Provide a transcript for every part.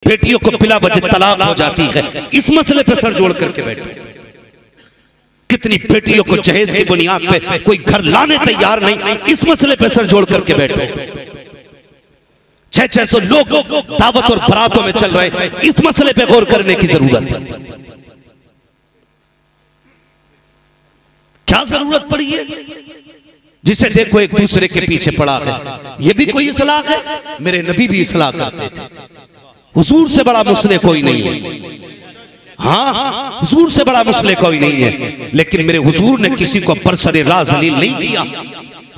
बेटियों को बिला वजह तलाक हो जाती है, इस मसले पे सर जोड़ करके बैठो। कितनी बेटियों को जहेज की बुनियाद पे कोई घर लाने तैयार नहीं, इस मसले पे सर जोड़ करके बैठो। 600 लोग दावत और बरातों में चल रहे, इस मसले पे गौर करने की जरूरत है। क्या जरूरत पड़ी है? जिसे देखो एक दूसरे के पीछे पड़ा है, यह भी कोई इस्लाह है? मेरे नबी भी इस्लाह करते थे। हुजूर से बड़ा मुसले कोई नहीं है। हाँ, हुजूर से बड़ा मुसले कोई नहीं है, लेकिन मेरे हुजूर ने किसी को बरसरे राह जलील नहीं किया,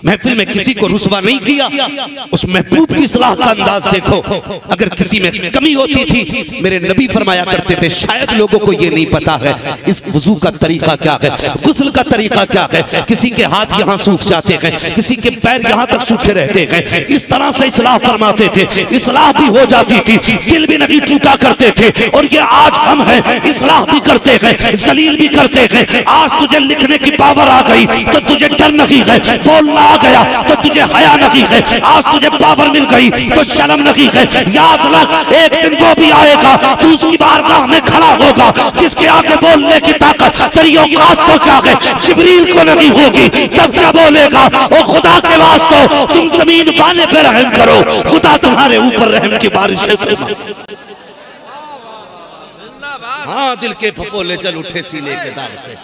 महफिल में किसी को रुसवा नहीं किया। उस महबूब की सलाह का अंदाज देखो। अगर किसी में कमी होती थी, मेरे नबी फरमाया करते थे, शायद लोगों को ये नहीं पता है इस वुजू का तरीका क्या है, गुस्ल का तरीका क्या है। किसी के हाथ यहाँ सूख जाते हैं, किसी के पैर यहाँ तक सूखे रहते हैं। इस तरह से इस्लाह फरमाते थे, इस्लाह भी हो जाती थी, दिल भी नहीं टूटा करते थे। और ये आज हम हैं, इस्लाह भी करते हैं, जलील भी करते हैं। आज तुझे लिखने की पावर आ गई तो तुझे डर नहीं है, बोलना आ गया तो तुझे हया नहीं है। आज तुझे पावर मिल गई तो शर्म नहीं है। याद रख, एक दिन वो भी आएगा, तू उसकी बारगाह में खड़ा होगा, जिसके आगे बोलने की ताकत तेरी औकात को क्या है, जिब्रील को नहीं होगी। तब क्या बोलेगा? ओ खुदा के वास्ते तुम जमीन वाले पे रहम करो, खुदा तुम्हारे ऊपर रहम की बारिशें फरमा। हाँ, दिल के फपोले जल उठे सीने के दाग से,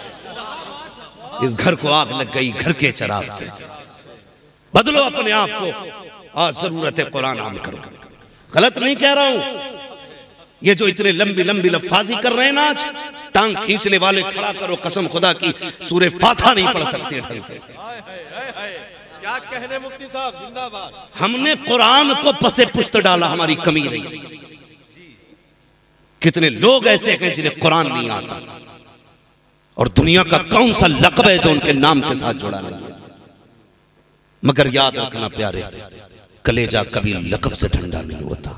इस घर को आग लग गई घर के चराग से। बदलो अपने आप को, आज जरूरत है कुरान आम करो। गलत नहीं कह रहा हूं। ये जो इतने लंबी लंबी लफ्जाजी कर रहे हैं ना, आज टांग खींचने वाले खड़ा करो, कसम खुदा की सूरे फातिहा नहीं पढ़ सकते ढंग से। क्या कहने मुफ्ती साहब, जिंदाबाद। हमने कुरान को पसे पुश्त डाला, हमारी कमी नहीं। कितने लोग ऐसे हैं जिन्हें कुरान नहीं आता, और दुनिया का कौन सा लक़ब है जो उनके नाम के साथ जुड़ा नहीं है। मगर याद रखना प्यारे, कलेजा कभी लक़ब से ठंडा नहीं होता।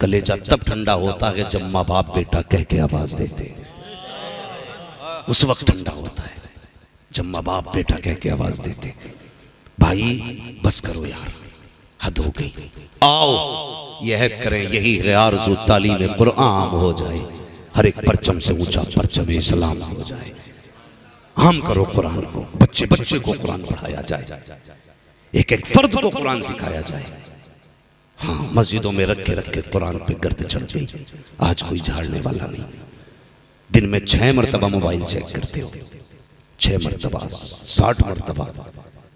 कलेजा तब ठंडा होता है जब माँ बाप बेटा कह के आवाज देते, उस वक्त ठंडा होता है जब माँ बाप बेटा कह के आवाज देते, भाई बस करो यार, हद हो गई, आओ यह हद करें, यही है आरज़ू तालीम कुरान हो जाए, हर एक परचम से ऊंचा परचम इस्लाम हो जाए। हम करो कुरान को, बच्चे बच्चे को कुरान पढ़ाया जाए, एक एक फर्द को कुरान सिखाया जाए। हाँ, मस्जिदों में रख के कुरान पे गर्द चढ़ गई, आज कोई झाड़ने वाला नहीं। दिन में 6 मरतबा मोबाइल चेक करते हो, 6 मरतबा, 60 मरतबा,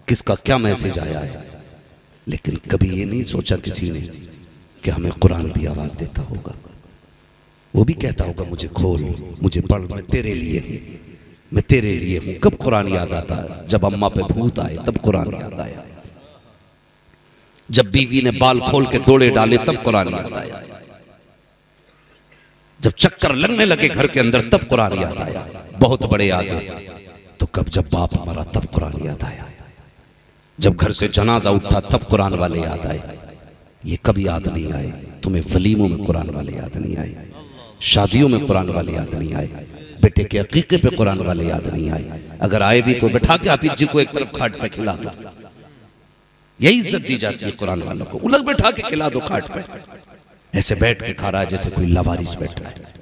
किसका क्या मैसेज आया है। लेकिन कभी ये नहीं सोचा किसी ने कि हमें कुरान भी आवाज देता होगा, वो भी कहता होगा मुझे खोल, मुझे पढ़, मैं तेरे लिए हूं, मैं तेरे लिए हूं। कब कुरान याद आता है? जब अम्मा पे भूत आए तब कुरान याद आया, जब बीवी ने बाल खोल के दौड़े डाले तब कुरान याद आया, जब चक्कर लगने लगे घर के अंदर तब कुरान याद आया। बहुत बड़े आगे तो कब, जब बाप मरा तब कुरान याद आया, जब घर से जनाजा उठा तब कुरान वाले याद आए। ये कभी याद नहीं आए तुम्हें? वलीमों में कुरान वाले याद नहीं आए, शादियों में कुरान वाले याद नहीं आए, बेटे के अकीके पे कुरान वाले याद नहीं आए। अगर आए भी तो बैठा के हाफिज जी को एक तरफ खाट पे खिला दो, यही इज्जत दी जाती है कुरान वालों को। उलग बैठा के खिला दो खाट पे, ऐसे बैठ के खा रहा है जैसे कोई लावारिस बैठ रहा है,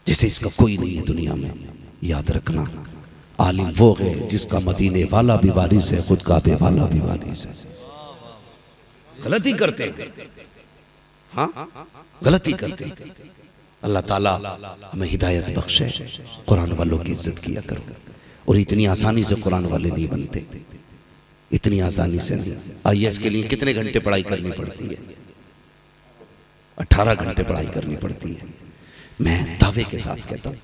जैसे इसका कोई नहीं है दुनिया में। याद रखना, आलिम वो है जिसका मदीने वाला भी वारिस है, खुद काबे वाला भी वारिस है। गलती करते हैं, हाँ गलती करते हैं। अल्लाह ताला हमें हिदायत बख्शे, कुरान वालों की इज्जत किया करो। और इतनी आसानी से कुरान वाले नहीं बनते, इतनी आसानी से नहीं। IAS के लिए कितने घंटे पढ़ाई करनी पड़ती है? 18 घंटे पढ़ाई करनी पड़ती है। मैं दावे के साथ कहता हूँ,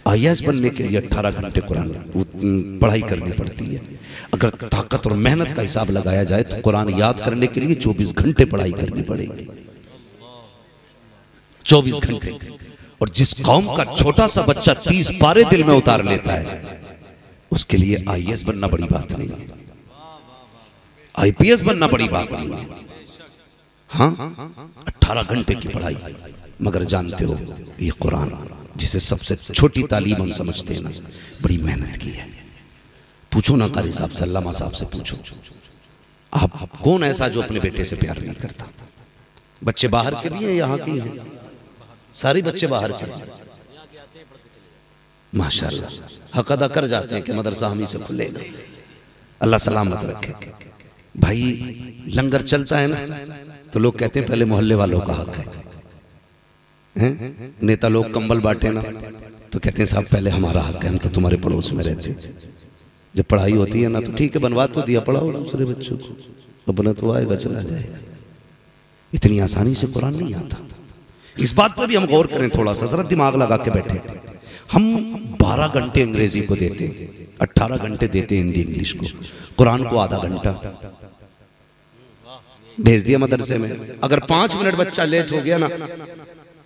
IAS बनने के लिए 18 घंटे कुरान पढ़ाई करनी पड़ती है। अगर ताकत और मेहनत का हिसाब लगाया जाए तो कुरान याद करने के लिए 24 घंटे पढ़ाई करनी पड़ेगी, 24 घंटे। और जिस कौम का छोटा सा बच्चा 30 पारे दिल में उतार लेता है, उसके लिए IAS बनना बड़ी बात नहीं है, IPS बनना बड़ी बात नहीं है। हाँ, 18 घंटे की पढ़ाई। मगर जानते हो, ये कुरान जिसे सबसे छोटी तालीम हम समझते हैं ना, बड़ी मेहनत की है। पूछो ना कारी साहब से, अल्लामा साहब से पूछो, आप कौन ऐसा जो अपने बेटे से प्यार नहीं करता? बच्चे बाहर के भी हैं, यहाँ के हैं, सारे बच्चे बाहर के हैं माशाल्लाह। हक अदा कर जाते हैं कि मदरसा हम ही से खुलेगा। अल्लाह सलामत रखे। भाई लंगर चलता है ना तो लोग कहते हैं पहले मोहल्ले वालों का हक है। नेता लोग कंबल बांटे ना तो कहते हैं साहब पहले हमारा हक है, हम तो तुम्हारे पड़ोस में रहते। जब पढ़ाई होती है ना तो ठीक है, बनवा तो दिया, पढ़ाओ दूसरे बच्चों को, अपना तो आएगा चला जाएगा। इतनी आसानी से कुरान नहीं आता। इस बात पर भी हम गौर करें थोड़ा सा, जरा दिमाग लगा के बैठे। हम 12 घंटे अंग्रेजी को देते, 18 घंटे देते हिंदी इंग्लिश को, कुरान को आधा घंटा भेज दिया मदरसे में। अगर 5 मिनट बच्चा लेट हो गया ना,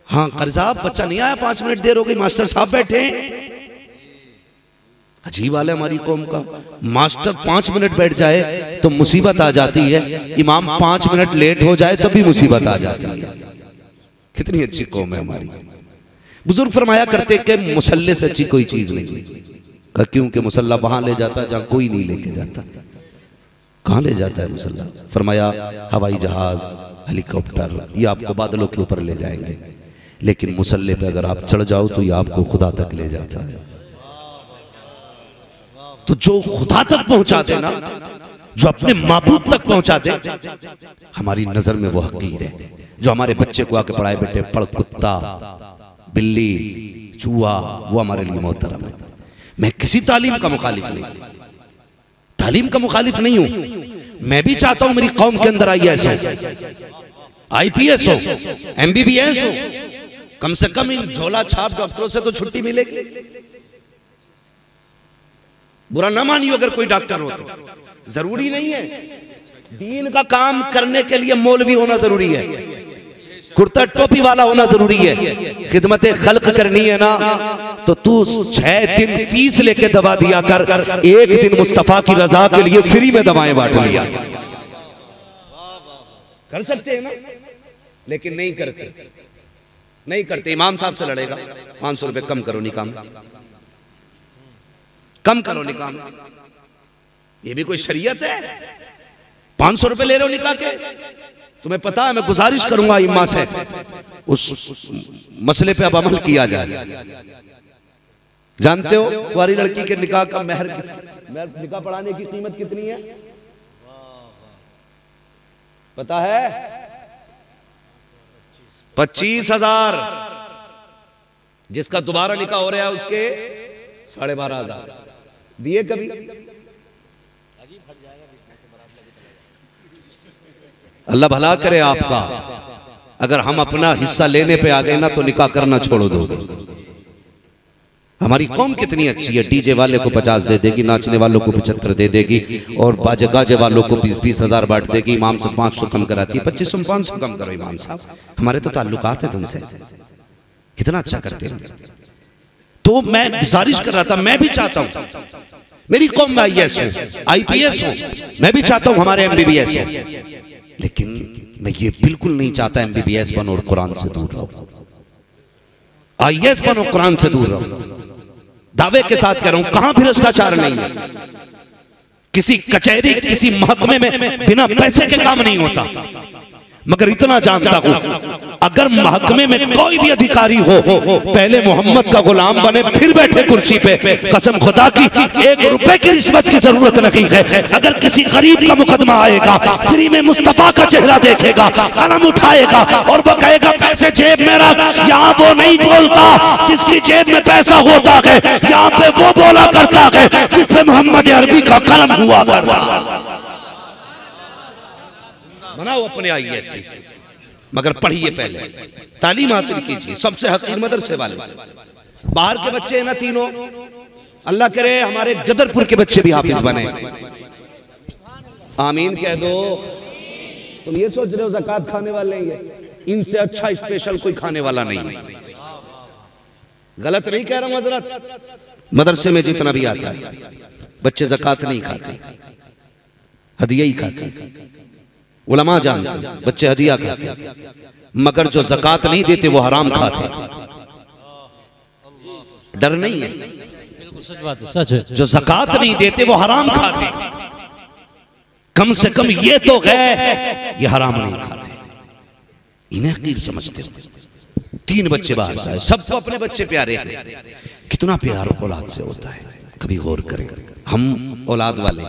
हाँ कर्जाब बच्चा नहीं आया, 5 मिनट देर हो गई, मास्टर साहब बैठे। अजीब हाल है हमारी कौम का। मास्टर 5 मिनट बैठ जाए तो मुसीबत आ जाती है, इमाम 5 मिनट लेट हो जाए तब भी मुसीबत आ जाती है। कितनी अच्छी कौम है हमारी। बुजुर्ग फरमाया करते कि मुसल्ले से अच्छी कोई चीज नहीं, क्योंकि मुसल्ला वहां ले जाता जहां कोई नहीं लेके जाता। कहां ले जाता है मुसल्ला? फरमाया हवाई जहाज, हेलीकॉप्टर, ये आपको बादलों के ऊपर ले जाएंगे, लेकिन मुसल्ले पे अगर आप चढ़ जाओ तो ये आपको खुदा तक ले जाता है। तो जो खुदा तक पहुंचा दे ना, जो अपने माबूद तक पहुंचा दे, हमारी नजर में वो हकीर है। जो हमारे बच्चे को आके पढ़ाए, बेटे पढ़ कुत्ता बिल्ली चूहा, वो हमारे लिए मोहतरम है। मैं किसी तालीम का मुखालिफ नहीं, तालीम का मुखालिफ नहीं हूं। मैं भी चाहता हूं मेरी कौम के अंदर IAS हो, IPS हो, MBBS हो। कम से कम इन झोला छाप डॉक्टरों से तो छुट्टी मिलेगी। बुरा ना मानियो अगर कोई डॉक्टर हो तो, जरूरी नहीं है। दीन का काम करने के लिए मौलवी होना जरूरी है, कुर्ता टोपी वाला होना जरूरी है। खिदमत खल्क करनी है ना तो तू 6 दिन फीस लेके दवा दिया कर, एक दिन मुस्तफा की रजा के लिए फ्री में दवाएं बांट लिया कर सकते हैं ना, लेकिन नहीं करते, नहीं करते। इमाम साहब से लड़ेगा, 500 रुपए कम करो निकाम, कम करो निकाम। ये भी कोई शरीयत है? 500 रुपए ले रहे हो निकाह के? तुम्हें पता है मैं गुजारिश करूंगा इम्मा से उस मसले पे अब अमल किया जाए। जानते हो कुंवारी लड़की के निकाह का महर निकाह पढ़ाने की कीमत कितनी है? पता है? 25,000। जिसका दोबारा निकाह हो रहा है उसके 12,500 दिए कभी? अल्लाह भला करे आपका। अगर हम अपना हिस्सा लेने पे आ गए ना तो निकाह करना छोड़ दोगे। हमारी कौम कितनी अच्छी है, डीजे वाले को 50 दे देगी, नाचने वालों को 75 दे देगी, और बाजे गाजे वालों को 20-20 हजार बांट देगी। इमाम से 500 कम कराती है, 2500 में 500 कम करो इमाम साहब, हमारे तो ताल्लुकात है तुमसे। कितना अच्छा करते हैं। तो मैं गुजारिश कर रहा था, मैं भी चाहता हूं मेरी कौम में IAS हो, IPS हो, मैं भी चाहता हूं हमारे MBBS हो, लेकिन मैं ये बिल्कुल नहीं चाहता MBBS बनो और कुरान से दूर रहो। IAS बनो, कुरान से दूर रहो। दावे के साथ कह रहा हूं, कहां भ्रष्टाचार नहीं है। किसी कचहरी, किसी महकमे में बिना पैसे के काम नहीं होता। मगर इतना जानता हूं, अगर महकमे में कोई भी अधिकारी हो, पहले मोहम्मद का गुलाम बने फिर बैठे कुर्सी पे। कसम खुदा की 1 रुपए की रिश्वत की जरूरत नहीं है। अगर किसी गरीब का मुकदमा आएगा, फ्री में मुस्तफा का चेहरा देखेगा, कलम उठाएगा और वो कहेगा पैसे जेब में रख। यहाँ वो नहीं बोलता जिसकी जेब में पैसा होता है, यहाँ पे वो बोला करता है जिसपे मोहम्मद अरबी का कलम हुआ करता। बनाओ अपने IAS से, मगर पढ़िए, पहले तालीम हासिल कीजिए। सबसे हकीर मदरसे वाले बाहर के बच्चे हैं ना तीनों, अल्लाह करे हमारे गदरपुर के बच्चे भी हाफिज बने। आमीन कह दो। तुम ये सोच रहे हो ज़कात खाने वाले हैं, इनसे अच्छा स्पेशल कोई खाने वाला नहीं है। गलत नहीं कह रहा हूं हजरत। मदरसे में जितना भी आता है बच्चे ज़कात नहीं खाते, हदिया ही खाते। उलमा जानते बच्चे हदिया खाते, मगर जो ज़कात नहीं देते वो हराम खाते। डर नहीं है, बिल्कुल सच बात है, सच है। जो ज़कात नहीं देते वो हराम खाते। कम से कम ये तो है ये हराम नहीं खाते। इन्हें हकीर समझते हो। 3 बच्चे बाहर से आए, सबको अपने बच्चे प्यारे हैं। कितना प्यार औलाद से होता है, कभी गौर करें। हम औलाद वाले,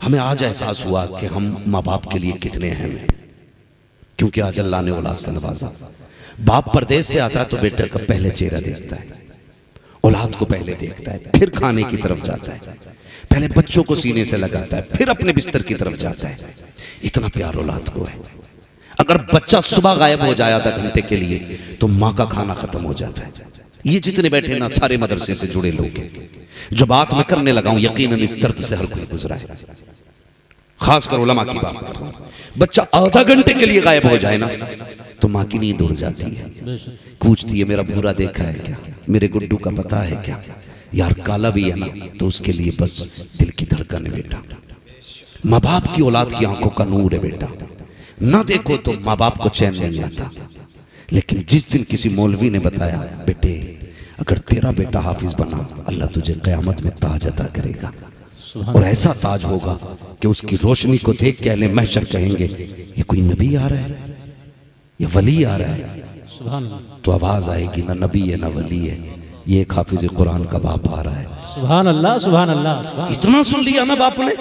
हमें आज एहसास हुआ कि हम माँ बाप के लिए कितने अहम हैं, क्योंकि आज अल्लाह ने औलाद से नवाजा। बाप परदेश से आता है तो बेटे का पहले चेहरा देखता है, औलाद को पहले देखता है, फिर खाने की तरफ जाता है, पहले बच्चों को सीने से लगाता है, फिर अपने बिस्तर की तरफ जाता है। इतना प्यार औलाद को है। अगर बच्चा सुबह गायब हो जाए आधा घंटे के लिए तो माँ का खाना खत्म हो जाता है। ये जितने बैठे ना सारे मदरसे से जुड़े लोग हैं। जो बात मैं करने लगा हूं यकीनन इस दर्द से हर कोई गुजरा है, खासकर उलमा की बात कर रहा हूं। बच्चा आधा घंटे के लिए गायब हो जाए ना तो माँ की नींद उड़ जाती है, पूछती है मेरा भूरा देखा है क्या, मेरे गुड्डू का पता है क्या, यार काला भी है ना तो उसके लिए बस दिल की धड़कन है बेटा। माँ बाप की औलाद की आंखों का नूर है बेटा। ना देखो तो माँ बाप को चैन नहीं आता, लेकिन जिस दिन किसी मौलवी ने बताया बेटे अगर तेरा बेटा हाफिज बना अल्लाह तुझे क़यामत में ताज अता करेगा, और ऐसा ताज होगा कि उसकी रोशनी को देख के अहले महशर कहेंगे ये कोई नबी आ रहा है या वली आ रहा है, तो आवाज आएगी ना नबी है ना वली है, ये एक हाफिज कुरान का बाप आ रहा है। सुभान अल्लाह, सुभान अल्लाह। इतना सुन लिया ना बाप ने।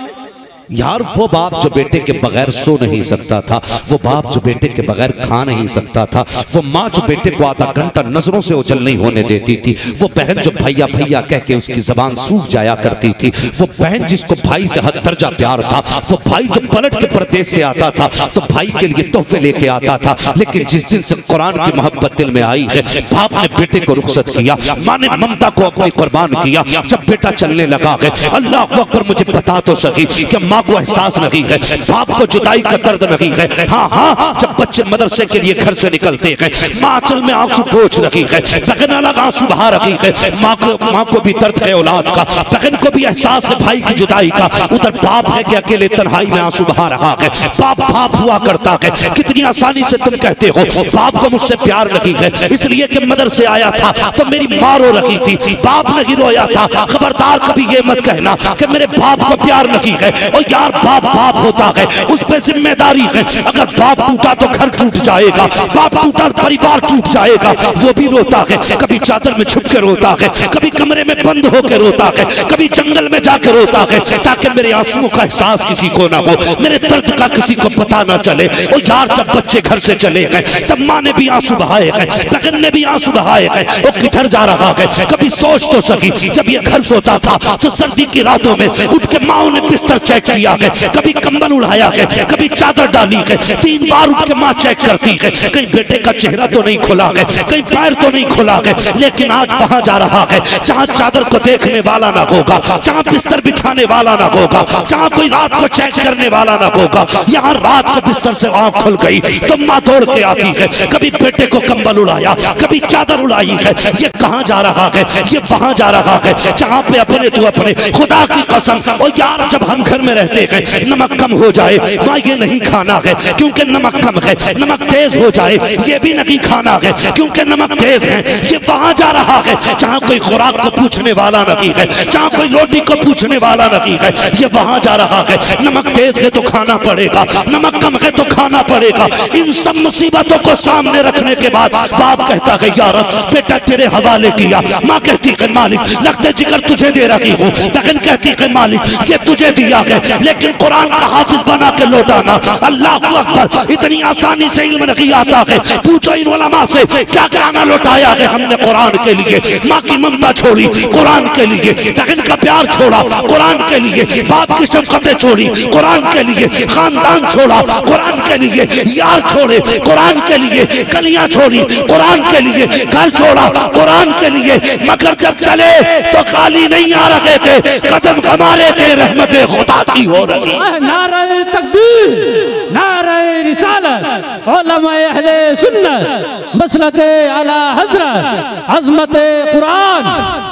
यार वो बाप जो बेटे के बगैर सो नहीं सकता था, वो बाप जो बेटे के बगैर खा नहीं सकता था, वो माँ जो बेटे को आधा घंटा नजरों से ओझल नहीं होने देती थी, वो बहन जो भैया भैया कह के उसकी जबान सूख जाया करती थी, वो बहन जिसको भाई से हद दर्जा प्यार था, वो भाई जो पलट के परदेश से आता था तो भाई के लिए तोहफे लेके आता था। लेकिन जिस दिन से कुरान की मोहब्बत दिल में आई है, बाप ने बेटे को रुखसत किया, माँ ने ममता को अपनी कुर्बान किया। जब बेटा चलने लगा है, अल्लाह अकबर मुझे बता तो सही कि माँ को एहसास नहीं है, बाप को जुदाई का दर्द नहीं है। हाँ हाँ, जब बच्चे मदरसे के लिए घर से निकलते हैं, माँ चल में आंसू पोंछ रही है, बहन अलग आंसू बहा रही है। माँ को भी दर्द है औलाद का, बहन को भी एहसास है भाई की जुदाई का। उधर बाप है कि अकेले तन्हाई में आंसू बहा रहा है। बाप बाप हुआ करता है। कितनी आसानी से तुम कहते हो बाप को मुझसे प्यार नहीं है, इसलिए कि मदरसे आया था तो मेरी माँ रो रही थी, बाप नहीं रोया था। खबरदार कभी ये मत कहना कि मेरे बाप को प्यार नहीं है। और यार बाप बाप होता है, उस पर जिम्मेदारी है। अगर बाप टूटा तो घर टूट जाएगा, बाप टूटा परिवार टूट जाएगा। वो भी रोता है, कभी चादर में छुप के रोता है, कभी कमरे में बंद होकर रोता है, कभी जंगल में जाकर रोता है, ताकि मेरे आंसुओं का एहसास किसी को ना हो, मेरे दर्द का किसी को पता ना चले। और यार जब बच्चे घर से चले गए तब माँ ने भी आंसू बहाए हैं, बहन ने भी आंसू बहाए हैं। वो किधर जा रहा है कभी सोच तो सकी। जब ये घर सोता था तो सर्दी की रातों में उठ के माँ ने बिस्तर चेक किया है, कभी कंबल उड़ाया है, कभी चादर डाली है। 3 बार उठ के माँ चेक करती है, कहीं बेटे का चेहरा तो नहीं खुला है, कहीं पैर तो नहीं खुला है। लेकिन आज वहां जा रहा है जहां चादर को देखने वाला ना होगा, जहां बिस्तर बिछाने वाला ना होगा, जहां कोई रात को चेक करने वाला ना होगा। यहाँ रात को बिस्तर से आंख खुल गई तो माँ दौड़ के आती है, कभी बेटे को कंबल उड़ाया, कभी चादर उड़ाई है। ये कहाँ जा रहा है? ये वहां जा रहा है जहां पे अपने तो अपने खुदा की कसम। और यार जब हम घर में रहते हैं नमक कम हो जाए, माँ ये नहीं खाना है क्योंकि नमक कम है, नमक तेज हो जाए ये भी नहीं खाना है क्योंकि नमक तेज है। ये वहां जा रहा है जहां कोई खुराक को पूछने वाला नहीं है, जहां कोई रोटी को पूछने वाला नहीं है। ये वहां जा रहा है नमक तेज है तो खाना पड़ेगा, नमक कम है तो खाना पड़ेगा। इन सब मुसीबतों को सामने रखने के बाद बाप कहता है यार बेटा तेरे हवाले किया। माँ कहती है मालिक लगते जिगर तुझे दे रही हूँ, बहन कहती है मालिक ये तुझे दिया है, लेकिन कुरान का हाफिज बना के लौटाना। अल्लाह अकबर, इतनी आसानी से इल्म नहीं आता है। पूछो इन उलमा से क्या क्या ना लौटाया है हमने कुरान के लिए। माँ की ममता छोड़ी कुरान के लिए, बहन का प्यार छोड़ा कुरान के लिए, बाप की शफकतें छोड़ी कुरान के लिए, खानदान छोड़ा कुरान के लिए, यार छोड़े कुरान के लिए, गलियां छोड़ी कुरान के लिए, घर छोड़ा कुरान के लिए। मगर जब चले तो खाली नहीं आ रहे थे, कदम हमारे थे रहमते खुदा की हो रही। नारे तकबीर, नारे रिसालत, उलमाए अहले सुन्नत, मसलके आला हजरत, अज़मते कुरान,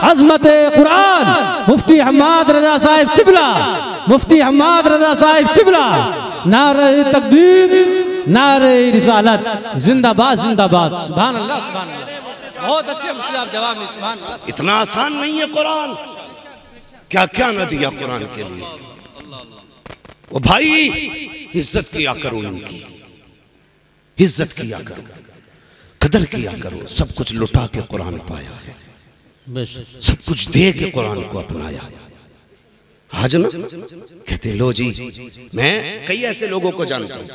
अज़मते कुरान, मुफ्ती हम्माद रजा साहिब किबला, मुफ्ती हम्माद रजा साहिब किबला। नारे तकबीर, नारे रिसालत, जिंदाबाद जिंदाबाद। सुभान अल्लाह, सुभान अल्लाह। बहुत अच्छे मुफ्ती साहब जवाब में। सुभान अल्लाह। इतना आसान नहीं है कुरान, क्या क्या न दिया कुरान के लिए। वो भाई इज्जत किया करो, इनकी इज्जत किया करो। कदर किया करो। सब कुछ लुटा के कुरान पाया है, सब कुछ दे के कुरान को अपनाया। आज ना कहते लो जी, मैं कई ऐसे लोगों को जानता हूं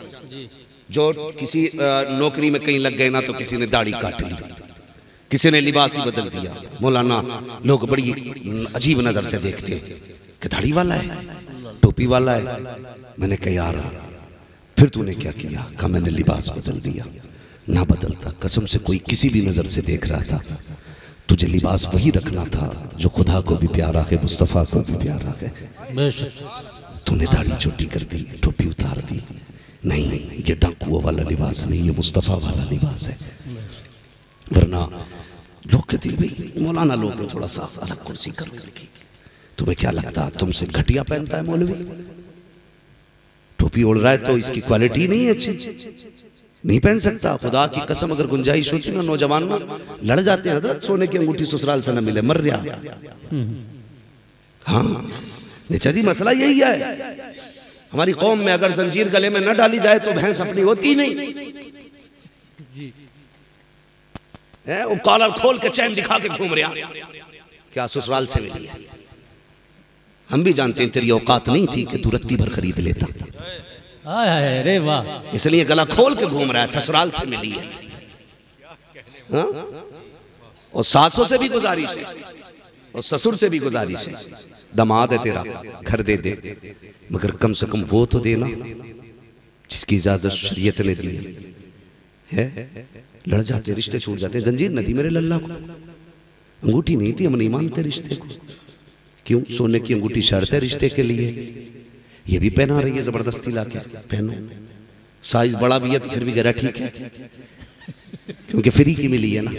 जो किसी नौकरी में कहीं लग गए ना तो किसी ने दाढ़ी काट ली, किसी ने लिबास ही बदल दिया। मौलाना लोग बड़ी अजीब नजर से देखते हैं कि दाढ़ी वाला है, टोपी वाला है। मैंने कहा यार फिर तूने क्या किया? कहा मैंने लिबास बदल दिया। ना बदलता, कसम से कोई किसी भी नजर से देख रहा था, तुझे लिबास वही रखना था जो खुदा को भी प्यारा है, मुस्तफ़ा को भी प्यारा है। तूने दाढ़ी छोटी कर दी, टोपी उतार दी। नहीं, ये डाकुओं वाला लिबास नहीं, ये मुस्तफ़ा वाला लिबास है। वरना लोग कहते भाई मौलाना लोग थोड़ा सा अलग कुर्सी करो इनकी। तुम्हें क्या लगता तुमसे घटिया पहनता है मौलवी? टोपी ओढ़ रहा है तो इसकी क्वालिटी नहीं है अच्छी, नहीं पहन सकता। खुदा की कसम अगर गुंजाइश होती ना, नौजवान ना लड़ जाते हैं, हजरत सोने की अंगूठी ससुराल से न मिले मर रहा। हाँ नेचा जी, मसला यही है। हमारी कौम में अगर जंजीर गले में न डाली जाए तो भैंस अपनी होती नहीं है। वो कॉलर खोल के चैन दिखा के घूम रहा, क्या ससुराल से मिली है? हम भी जानते हैं तेरी औकात नहीं थी कि तू रत्ती भर खरीद लेता, अरे वाह, इसलिए गला खोल के घूम रहा है, ससुराल से मिली है। हाँ? और सासों से भी गुजारिश है और ससुर से भी गुजारिश है, दामाद है तेरा, घर दे दे, मगर कम से कम वो तो देना जिसकी इजाजत शरीयत ने दी है। लड़ जाते, रिश्ते छूट जाते। जंजीर न थी मेरे लल्ला को, अंगूठी नहीं थी, हम नहीं मानते रिश्ते को। क्यों? सोने की अंगूठी शर्त है रिश्ते के लिए। ये भी पहना रही है जबरदस्ती लाके, पहनो। साइज बड़ा भी है तो फिर भी कह ठीक है, क्योंकि फ्री की मिली है ना।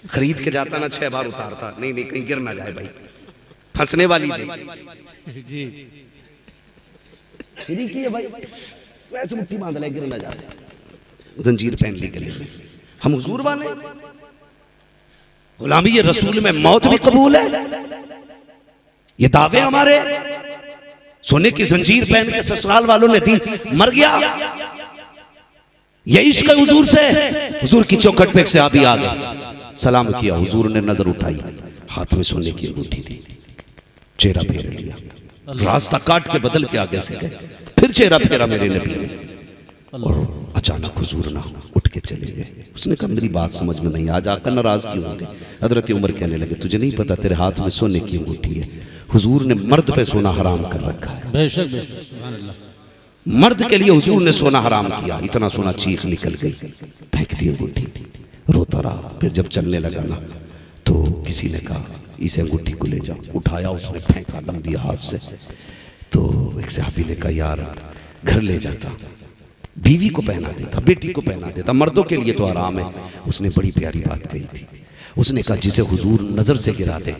खरीद के जाता ना 6 बार उतारता, नहीं नहीं कहीं गिर ना जाए भाई, फंसने वाली थी जी। फ्री की है भाई, तो ऐसे मुट्ठी बांध ले, गिर ना जाए। जंजीर पहन ली गले में। हम हुजूर वाले, गुलामी ये रसूल में मौत भी कबूल है, ये दावे हमारे। सोने की जंजीर पहन के ससुराल वालों ने दी, मर गया। ये इश्क हुजूर से। हुजूर की चौखट पे एक सहाबी आ गए, सलाम किया, हुजूर ने नजर उठाई, हाथ में सोने की अंगूठी थी, चेहरा फेर लिया, रास्ता काट के बदल के आगे से गए, फिर चेहरा फेरा मेरे नबी ने, और अचानक हुजूर ना उठ के चले गए। उसने कहा मेरी बात समझ में नहीं, आज आकर नाराज क्यों हो गए? हजरत उमर कहने लगे तुझे नहीं पता तेरे हाथ में सोने की अंगूठी है, हुजूर ने मर्द पे सोना हराम कर रखा है। बेशक बेशक, सुभान अल्लाह। मर्द के लिए हुजूर ने सोना हराम किया। इतना सोना चीख निकल गई, फेंक दी अंगूठी, रोता रहा। फिर जब चलने लगा ना तो किसी ने कहा इस अंगूठी को ले जाओ। उठाया, उसने फेंका लंबी हाथ से। तो एक सहाबी ने कहा यार घर ले जाता, बीवी को पहना देता, बेटी को पहना देता, मर्दों के लिए तो आराम है। उसने बड़ी प्यारी बात कही थी, उसने कहा जिसे हुजूर नजर से गिराते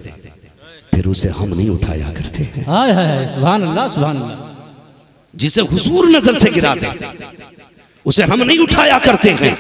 फिर उसे हम नहीं उठाया करते। हाय हाय, सुभान अल्लाह सुभान अल्लाह। जिसे हुजूर नजर से गिराते उसे हम नहीं उठाया करते हैं।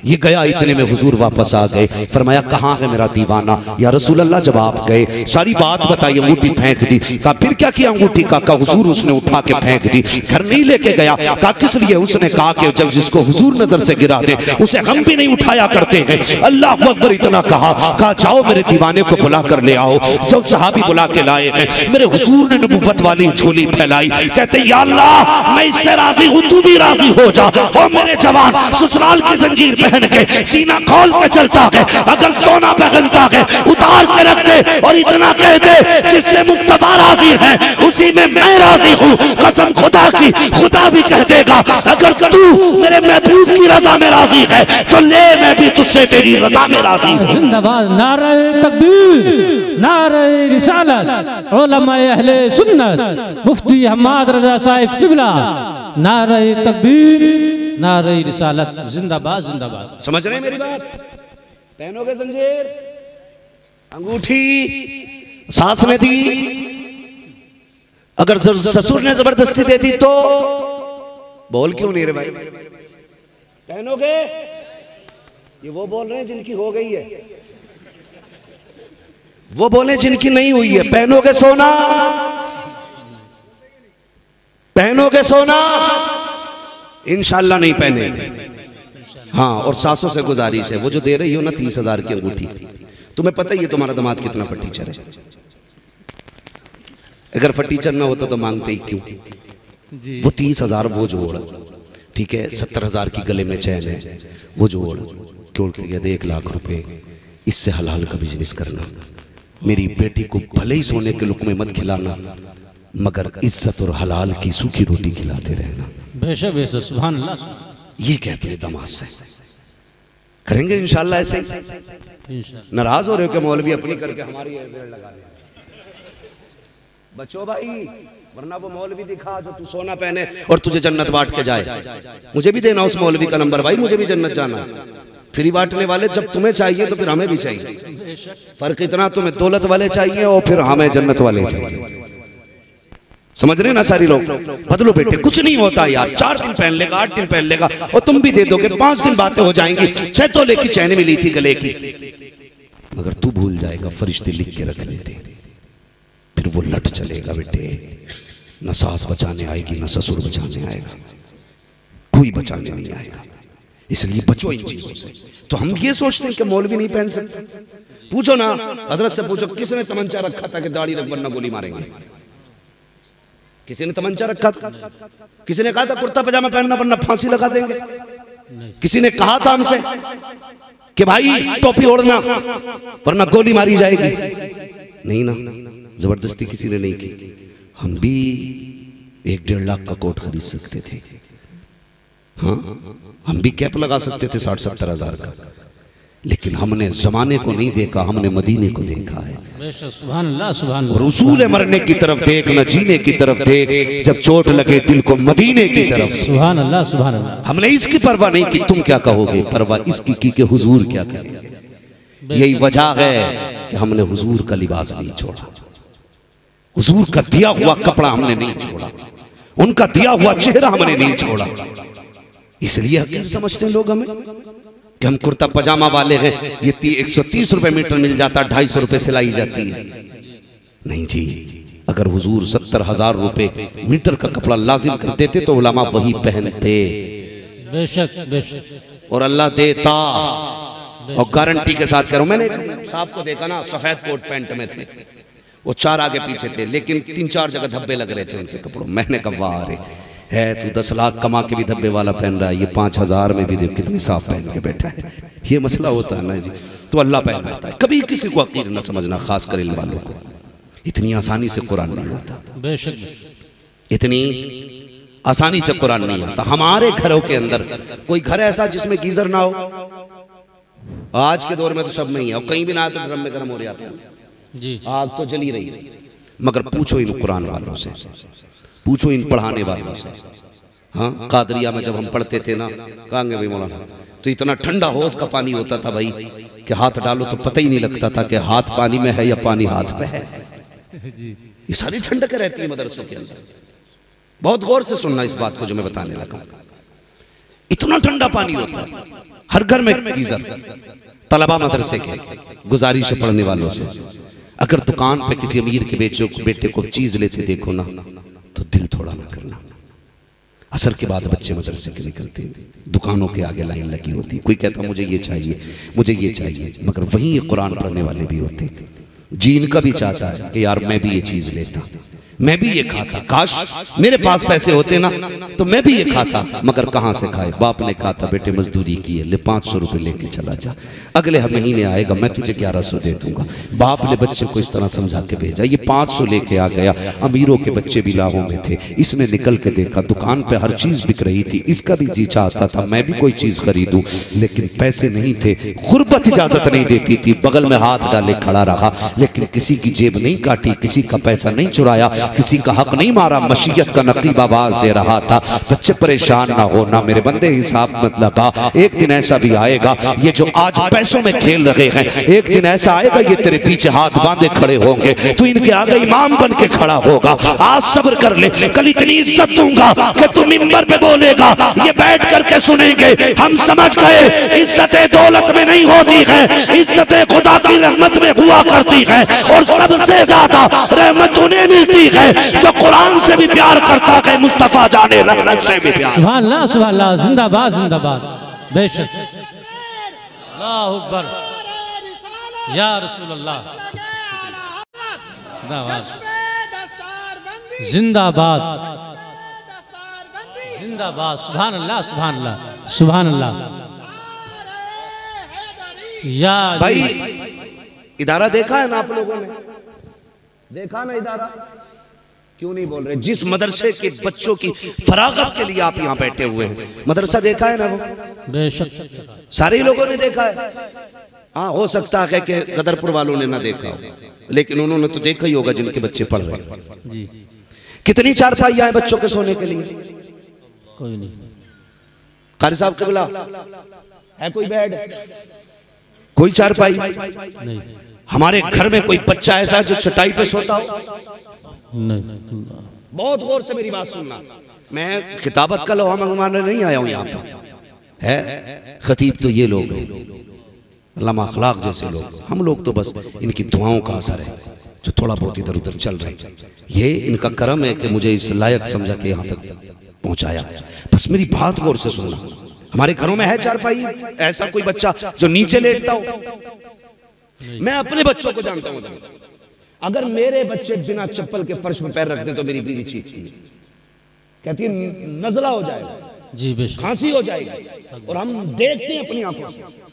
ये गया, इतने में हुजूर वापस आ गए। फरमाया कहाँ है मेरा दीवाना? या रसूल अल्लाह जब आप गए सारी बात बताई, अंगूठी फेंक दी। कहा फिर क्या किया अंगूठी का? कहा हुजूर उसने उठा के फेंक दी, घर नहीं लेके गया। कहा किस लिए? उसने कहा कि जब जिसको हुजूर नजर से गिरा दे उसे हम भी नहीं उठाया करते हैं। अल्लाह अकबर इतना कहा जाओ मेरे दीवाने को बुला कर ले आओ। जब सहाबी बुला के लाए हैं, मेरे हुजूर ने नबुव्वत वाली झोली फैलाई, कहते या अल्लाह मैं इससे राजी हूं, तू भी राजी हो जा। और मेरे जवान ससुराल की जंजीर पहन के सीना खोल के चलता है, अगर सोना पहनता है उतार के रख दे और इतना कह दे जिससे मुस्तफा राजी है उसी में मैं राजी हूँ। कसम खुदा की, खुदा भी कह देगा अगर तू मेरे महबूब की रजा में राजी है तो ले मैं भी तुझसे तेरी रजा में राजी हूँ। जिंदाबाद, नारे तकबीर, नारे रिसालत, उलमाए अहले सुन्नत, मुफ्ती हम्माद रजा साहिब किबला, नारे तकबीर, नारे रिसालत, जिंदाबाद जिंदाबाद। समझ रहे हैं मेरी बात? पहनोगे जंजीर, अंगूठी सास ने दी, अगर ससुर ने जबरदस्ती दे दी तो बोल क्यों नहीं रे भाई? पहनोगे? ये वो बोल रहे हैं जिनकी हो गई है, वो बोले जिनकी नहीं हुई है। पहनोगे सोना, पहनोगे सोना? इंशाल्लाह नहीं पहनेंगे। हाँ, और सासों से गुजारिश है, वो जो दे रही हो ना 30,000 की अंगूठी, तुम्हें पता ही है तुम्हारा दामाद कितना फटीचर है। अगर फटीचर ना होता तो मांगते ही क्यों। वो 30,000 वो जोड़, ठीक है, 70,000 की गले में चैन है, वो जोड़ जोड़ के गया 1 लाख रुपए, इससे हलाल का बिजनेस करना। मेरी बेटी को भले ही सोने के लुक़मे मत खिलाना, मगर इज्जत और हलाल की सूखी रोटी खिलाते रहना। बेशक बेशक, सुभान अल्लाह। ये कह अपने दामाद से करेंगे इंशाल्लाह ऐसे ही। नाराज हो रहे हो कि मौलवी अपनी करके हमारी लगा रहे। बच्चों भाई, वरना वो मौलवी दिखा जो तू सोना पहने और तुझे जन्नत बांट के जाए। मुझे भी देना उस मौलवी का नंबर भाई, मुझे भी जन्नत जाना। फ्री बांटने वाले जब तुम्हें चाहिए तो फिर हमें भी चाहिए। फर्क इतना, तुम्हें दौलत वाले चाहिए और फिर हमें जन्नत वाले चाहिए। समझ रहे ना सारी लोग। बदलो बेटे, कुछ नहीं होता यार। 4 दिन पहन लेगा, 8 दिन पहन लेगा और तुम भी दे दोगे, 5 दिन बातें हो जाएंगी। 6 तोले की चैन मिली थी गले की, मगर तू भूल जाएगा, फरिश्ते लिख के रख लेते। फिर वो लट चलेगा बेटे, न सास बचाने आएगी, न ससुर बचाने आएगा, कोई बचाने नहीं आएगा। इसलिए बचो इन चीजों से। तो हम ये सोचते हैं कि मौलवी नहीं पहन सकते। पूछो ना, हजरत से पूछो, किसने तमंचा रखा था कि दाढ़ी रख वरना गोली मारेंगे? किसी ने तमंचा रखा था? किसी ने कहा था कुर्ता पजामा पहनना वरना फांसी लगा देंगे? किसी ने कहा था हमसे कि भाई टोपी ओढ़ना वरना गोली मारी जाएगी? नहीं ना, जबरदस्ती किसी ने नहीं की। हम भी 1-1.5 लाख का कोट खरीद सकते थे। हाँ, हम भी कैप लगा सकते थे 60-70 हज़ार का, लेकिन हमने जमाने को नहीं देखा, हमने मदीने को देखा है। सुभान अल्लाह, सुभान अल्लाह। और उसूल मरने की तरफ देख, न जीने की तरफ देख, जब चोट लगे दिल को मदीने की तरफ। सुभान अल्लाह, सुभान अल्लाह। हमने इसकी परवाह नहीं की, तुम क्या कहोगे, परवाह इसकी की कि हुजूर क्या कहेंगे। यही वजह है कि हमने हुजूर का लिबास नहीं छोड़ा, हुजूर का दिया हुआ कपड़ा हमने नहीं छोड़ा, उनका दिया हुआ चेहरा हमने नहीं छोड़ा। इसलिए हकीर समझते हैं लोग हमें कि हम कुर्ता पजामा वाले हैं। ये 130 रुपए मीटर मिल जाता, 250 रुपए सिलाई जाती है। नहीं जी, अगर हुजूर 70,000 रुपए मीटर का कपड़ा लाजिम कर देते तो उलमा वही पहनते। बेशक बेशक। और अल्लाह देता, और गारंटी के साथ करूं। मैंने साहब को देखा ना, सफेद कोट पैंट में थे, वो 4 आगे पीछे थे, लेकिन 3-4 जगह धब्बे लग रहे थे उनके कपड़ों। मैंने कहा वाह रे, है तू 10 लाख कमा के भी धब्बे वाला पहन रहा है, ये 5,000 में भी देख कितनी साफ पहन के बैठा है। ये मसला होता है ना जी, तो अल्लाह पहनाता है। कभी किसी को अकीर न समझना, खास कर इल्म वालों को। इतनी आसानी से कुरान नहीं आता, बेशक इतनी आसानी से कुरान नहीं आता। हमारे घरों के अंदर कोई घर ऐसा जिसमें गीजर ना हो? आज के दौर में तो सब में ही है, और कहीं भी ना आए तो ड्रम में गर्म हो रहा है जी, आग तो जली रही है। मगर पूछो इन कुरान वालों से, पूछो इन पढ़ाने वालों से। हाँ, कादरिया में जब हम पढ़ते थे ना, कहेंगे भाई मौलाना, तो इतना ठंडा होश का पानी होता था भाई कि हाथ डालो तो पता ही नहीं लगता था कि हाथ पानी में है या पानी हाथ पे है। ये सारी ठंडक रहती है मदरसों के अंदर। बहुत गौर से सुनना इस बात को जो मैं बताने लगा। इतना ठंडा पानी होता है, हर घर में गीजर। तलबा मदरसे के गुजारिश पढ़ने वालों से, अगर दुकान पे किसी अमीर के बेटे को चीज लेते देखो ना, तो दिल थोड़ा ना करना। असर के बाद बच्चे मदरसे के निकलते, दुकानों के आगे लाइन लगी होती, कोई कहता मुझे ये चाहिए, मुझे ये चाहिए, मगर वहीं ये कुरान पढ़ने वाले भी होते। जी इनका भी चाहता है कि यार मैं भी ये चीज लेता, मैं भी ये खाता, काश मेरे पास पैसे होते ना तो मैं भी ये खाता, मगर कहाँ से खाए। बाप ने कहा था बेटे मजदूरी की है, ले 500 रुपए लेके चला जा, अगले महीने आएगा मैं तुझे 1100 दे दूंगा। बाप ने बच्चे को इस तरह समझा के भेजा, ये 500 लेके आ गया। अमीरों के बच्चे भी लाभों में थे, इसने निकल के देखा दुकान पे हर चीज बिक रही थी, इसका भी जी चाहता था मैं भी कोई चीज खरीदूं, लेकिन पैसे नहीं थे, गुर्बत इजाजत नहीं देती थी। बगल में हाथ डाले खड़ा रहा, लेकिन किसी की जेब नहीं काटी, किसी का पैसा नहीं चुराया, किसी का हक नहीं मारा, मशीयत का नकीब आवाज दे रहा था। बच्चे परेशान ना हो ना मेरे बंदे, हिसाब मत लगा, एक दिन ऐसा भी आएगा, ये जो आज पैसों में खेल रहे हैं, एक दिन ऐसा आएगा ये तेरे पीछे हाथ बांधे खड़े होंगे, तू इनके आगे इमाम बन के खड़ा होगा। आज सब्र कर ले, कल इतनी इज्जत दूंगा कि तू मिंबर पे बोलेगा, ये बैठ करके सुनेंगे, हम समझ गए इज्जत दौलत में नहीं होती है, इज्जत खुदा की रहमत में हुआ करती है, और सबसे ज्यादा रहमत उन्हें मिलती है जो कुरान से भी प्यार करता है, मुस्तफा जाने रहमत से भी प्यार। सुभान अल्लाह, सुभान अल्लाह, जिंदाबाद जिंदाबाद। बेशक। अल्लाहु अकबर या रसूल अल्लाह। जिंदाबाद जिंदाबाद। सुभान अल्लाह सुभान अल्लाह सुभान अल्लाह। या भाई इदारा देखा है ना आप लोगों ने? देखा ना इदारा? क्यों नहीं बोल रहे? जिस मदरसे के बच्चों की फरागत के लिए आप यहाँ बैठे हुए हैं, मदरसा देखा है ना वो? बेशक सारे लोगों ने देखा है। हाँ, हो सकता है कि गदरपुर वालों ने ना देखा हो, लेकिन उन्होंने तो देखा ही होगा जिनके बच्चे पढ़ रहे हैं जी। कितनी चारपाइयां हैं बच्चों के सोने के लिए? कोई नहीं। कारी साहब क़िबला है कोई बेड? कोई चारपाई नहीं। हमारे घर में कोई बच्चा ऐसा है जो चटाई पे सोता हो? नहीं। बहुत गौर से मेरी बात सुनना। मैं किताबत का लोहा मंगवाने नहीं आया हूं यहाँ पे। है खतीब तो ये लोग हैं, अल्लामा अखलाक जैसे लोग। हम लोग तो बस इनकी दुआओं का असर है जो थोड़ा बहुत इधर उधर चल रहे हैं। ये इनका करम है कि मुझे इस लायक समझा के यहाँ तक पहुंचाया। बस मेरी बात गौर से सुनना। हमारे घरों में है चारपाई? ऐसा कोई बच्चा जो नीचे लेटता हो? मैं अपने बच्चों को जानता हूं। अगर मेरे बच्चे बिना चप्पल के फर्श में पैर रखते तो मेरी बीवी चीखती है, कहती है नजला हो जाएगा जी, बेशक खांसी हो जाएगी। और हम देखते हैं अपनी आंखों से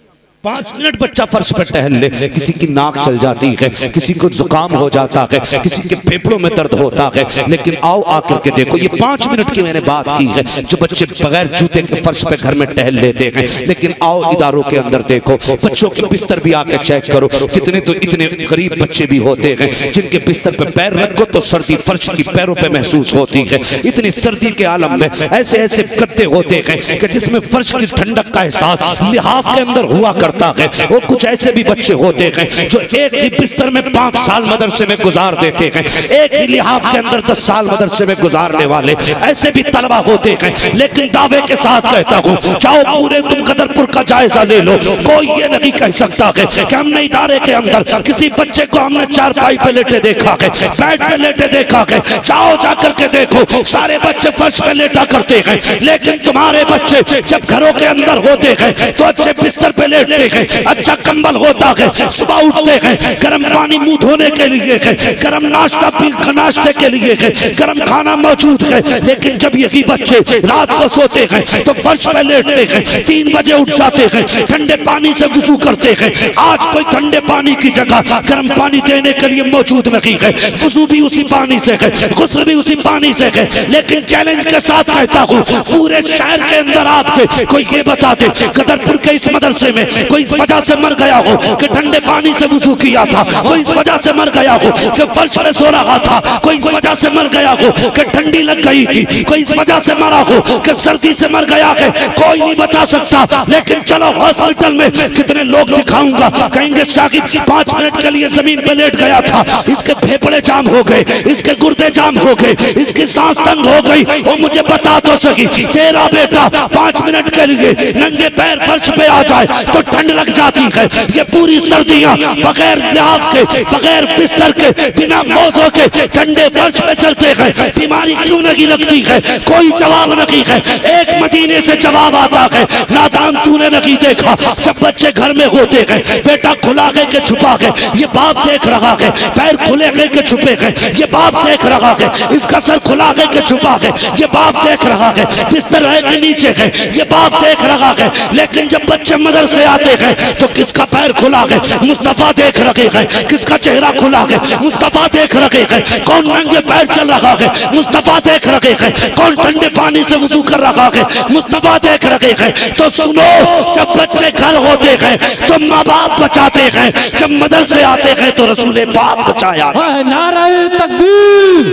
5 मिनट बच्चा फर्श पर टहल ले, किसी की नाक चल जाती है, किसी को जुकाम हो जाता है, किसी के फेफड़ों में दर्द होता है। लेकिन आओ आकर के देखो, ये 5 मिनट की मैंने बात की है जो बच्चे बगैर जूते के फर्श पे घर में टहल लेते हैं। लेकिन आओ इदारों के अंदर देखो, बच्चों के बिस्तर भी आके चेक करो। कितने तो इतने गरीब बच्चे भी होते हैं जिनके बिस्तर पे पैर रखो तो सर्दी फर्श की पैरों पे महसूस होती है। इतनी सर्दी के आलम में ऐसे ऐसे गद्दे होते हैं कि जिसमें फर्श की ठंडक का एहसास लिहाफ के अंदर हुआ करता है। वो कुछ ऐसे भी बच्चे होते हैं जो एक ही बिस्तर में 5 साल मदरसे में गुजार देते हैं, एक ही लिहाफ के अंदर 10 साल मदरसे में गुजारने वाले ऐसे भी तलबा होते हैं। लेकिन दावे के साथ कहता हूँ, जाओ पूरे तुम गदरपुर का जायजा ले लो, कोई ये नहीं कह सकता है कि हमने इदारे के अंदर किसी बच्चे को हमने चारपाई पे लेटे देखा है, बेड पे लेटे देखा है। जाओ जाकर के देखो, सारे बच्चे फर्श पे लेटा करते हैं। लेकिन तुम्हारे बच्चे जब घरों के अंदर होते हैं तो अच्छे बिस्तर पे लेटते हैं, अच्छा कंबल होता है, सुबह उठते हैं, गर्म पानी मुंह धोने के लिए है, गर्म नाश्ता नाश्ते के लिए है, गर्म खाना मौजूद है। लेकिन जब यही बच्चे रात को सोते हैं तो फर्श पे लेटते हैं, 3 बजे उठ जाते हैं, ठंडे पानी से वुजू करते हैं। आज कोई ठंडे पानी की जगह गर्म पानी देने के लिए मौजूद नहीं है, वुजू भी उसी पानी से है, गुस्ल भी उसी पानी से है। लेकिन चैलेंज के साथ कहता हूँ, पूरे शहर के अंदर आपके कोई ये बता दे गदरपुर के इस मदरसे में कोई इस वजह से मर गया हो कि ठंडे पानी से वुजू किया था, कोई इस वजह से मर गया हो कि फर्श पे सो रहा था, कोई इस वजह से मर गया हो कि ठंडी लग गई थी, कोई इस वजह से मरा हो कि सर्दी से मर गया है, कोई नहीं बता सकता। लेकिन चलो हॉस्पिटल में कितने लोग दिखाऊंगा, कहेंगे साकिब 5 मिनट के लिए जमीन पे लेट गया था, इसके फेफड़े जाम हो गए, इसके गुर्दे जाम हो गए, इसकी सांस तंग हो गई। वो मुझे बता तो सकी, तेरा बेटा 5 मिनट के लिए नंगे पैर फर्श पे आ जाए तो ठंड लग जाती है। ये पूरी सर्दियां बगैर लिहाफ के, बगैर बिस्तर के, बिना मौजों के ठंडे फर्श पे चलते हैं। बीमारी क्यों नहीं लगती है? कोई जवाब नहीं है। एक मदीने से जवाब आता है, नादान तूने नहीं देखा जब बच्चे घर में होते हैं, बेटा खुला है कि छुपा है, ये बाप देख रहा है, पैर खुले है कि छुपे हैं, ये बाप देख रहा है, इसका सर खुला है कि छुपा है, ये बाप देख रहा है, बिस्तर है कि नीचे है, ये बाप देख रहा है। लेकिन जब बच्चे मदरसे आते हैं तो किसका पैर खुला है? मुस्तफा देख रहे हैं। किसका चेहरा खुला है? मुस्तफा देख रहे हैं। कौन नंगे पैर चल रहा है? मुस्तफा देख रहे हैं। कौन ठंडे पानी से वुजू कर रहा है? मुस्तफा देख रहे हैं। तो सुनो, जब बच्चे घर होते हैं तो माँ बाप बचाते हैं, जब मदरसे आते हैं तो रसूल पाक बचाया। नारे तकबीर,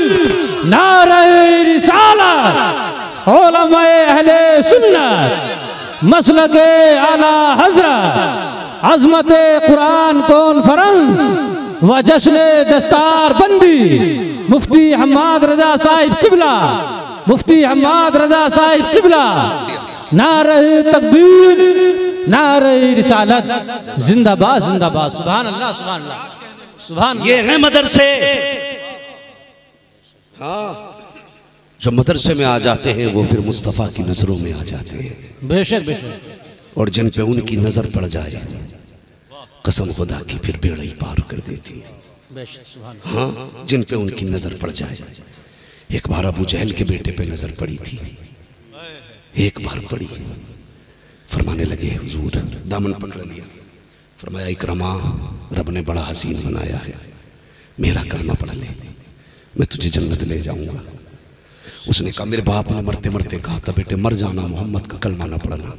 नारे रिसालत, उलमाए अहले सुन्नत, मसलके आला हजरत, अजमत कुरान कॉन्फ्रेंस व जश्न दस्तार बंदी, मुफ्ती हम्माद रजा साहिब क़िबला, मुफ्ती हम्माद रजा साहिब क़िबला, नारे तकबीर, नारे रिसालत, जिंदाबाद जिंदाबाद। सुभान अल्लाह सुभान अल्लाह सुभान। ये है मदरसे। हाँ, जो मदरसे में आ जाते हैं वो फिर मुस्तफ़ा की नजरों में आ जाते हैं। बेशक बेशक। और जिन पे उनकी नजर पड़ जाए कसम खुदा की फिर बेड़ा ही पार कर देती है। हाँ, जिन पे उनकी नजर पड़ जाए। एक बार अबू जहल के बेटे पे नजर पड़ी थी, एक बार पड़ी, फरमाने लगे हुजूर, दामन पकड़ लिया, फरमाया इकरमा रब ने बड़ा हसीन बनाया है, मेरा कलमा पढ़ ले, मैं तुझे जन्नत ले जाऊंगा। उसने कहा मेरे बाप ने मरते मरते कहा था बेटे मर जाना, मोहम्मद का कलमा ना पढ़ना।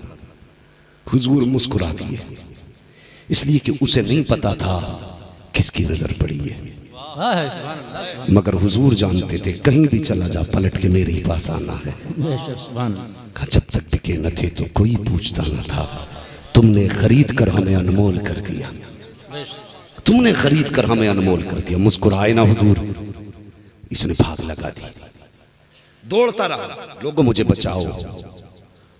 हुजूर मुस्कुरा दिए, इसलिए कि उसे नहीं पता था किसकी नजर पड़ी है, मगर हुजूर जानते थे कहीं भी चला जा पलट के मेरे ही पास आना है। कहा जब तक बिके न थे तो कोई पूछता न था, तुमने खरीद कर हमें अनमोल कर दिया, तुमने खरीद कर हमें अनमोल कर दिया। मुस्कुराए ना हुजूर, इसने भाग लगा दी, दौड़ता रहा, लोगों मुझे बचाओ,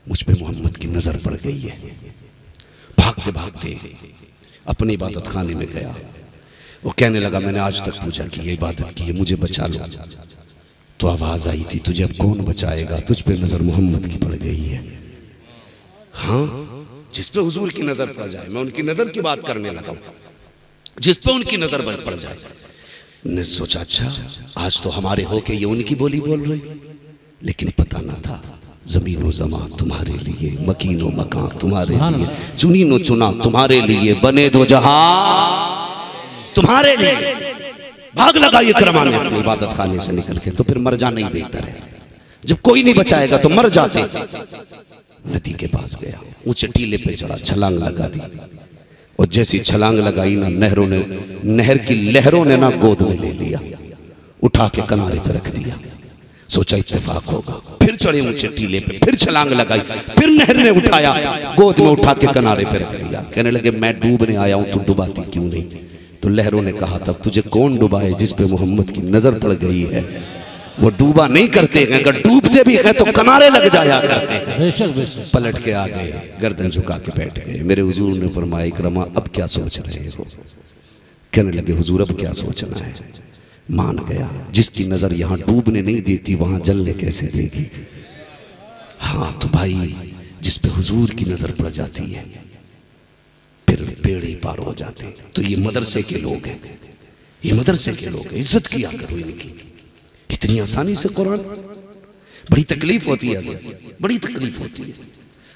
मुझ पे मोहम्मद की नजर पड़ गई है। भागते भागते अपनी इबादत खाने में गया, वो कहने लगा मैंने आज तक पूजा की है, इबादत की है, मुझे बचा लो। तो आवाज आई थी तुझे अब कौन बचाएगा, तुझ पे नजर मोहम्मद की पड़ गई है। हाँ, जिस पे हुजूर की नजर पड़ जाए, मैं उनकी नजर की बात करने लगा, जिस पे उनकी नजर पड़ जाए। ने सोचा अच्छा आज तो हमारे होके ये उनकी बोली बोल रहे, लेकिन पता ना था जमीन व जमा तुम्हारे लिए, मकीन व मकान तुम्हारे लिए, चुनी नो चुना तुम्हारे लिए, बने दो जहां तुम्हारे लिए। भाग लगा ये इकरमा ने अपनी इबादत खाने से निकल के। तो फिर मर जाना ही बेहतर है, जब कोई नहीं बचाएगा तो मर जाते। नदी के पास गया, ऊंचे टीले पे चढ़ा, छलांग लगा दी, और जैसी छलांग लगाई ना नहर की लहरों ने ना गोद में ले लिया, उठा के किनारे पे रख दिया। सोचा इत्तेफाक होगा, फिर चढ़े ऊंचे टीले पे, फिर छलांग लगाई, फिर नहर ने उठाया, गोद में उठा के किनारे पे रख दिया। कहने लगे मैं डूबने आया हूं, तू डुबाती क्यों नहीं? तो लहरों ने कहा तब तुझे कौन डुबाए, जिस पे मोहम्मद की नजर पड़ गई है वो डूबा नहीं करते हैं, अगर डूबते भी हैं तो किनारे लग जाया करते हैं। बेशक बेशक। पलट के आ गए, गर्दन झुका के बैठ गए। मेरे हुजूर ने फरमाया इकरमा अब क्या सोच रहे हो? कहने लगे हुजूर अब क्या सोचना है। मान गया, जिसकी नजर यहाँ डूबने नहीं देती वहां जलने कैसे देगी। हाँ तो भाई जिस पे हुजूर की नजर पड़ जाती है फिर पेड़ ही पार हो जाते हैं। तो ये मदरसे के लोग हैं, ये मदरसे के लोग हैं, इज्जत किया करो इनकी। इतनी आसानी से कुरान, बड़ी तकलीफ होती है हज़रत, बड़ी तकलीफ होती है,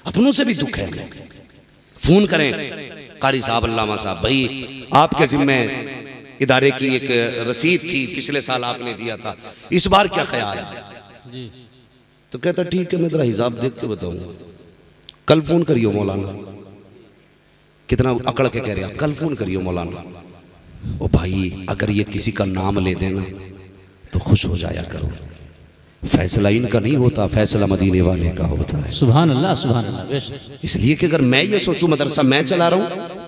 अपनों से भी दुख है। फोन करें कारी साहब, अल्लामा साहब, भाई आपके जिम्मे इदारे की एक रसीद थी, पिछले साल आपने दिया था, इस बार क्या ख्याल है? तो कहता ठीक है मैं तेरा हिसाब देख के बताऊंगा, कल फोन करियो मौलाना। कितना अकड़ के कह रहे कल फोन करियो मौलाना। ओ भाई अगर ये किसी का नाम ले देना तो खुश हो जाया करो, फैसला इनका नहीं होता, फैसला मदीने वाले का होता है। सुभान अल्लाह, सुभान अल्लाह। इसलिए कि अगर मैं ये सोचूं मदरसा मैं चला रहा हूं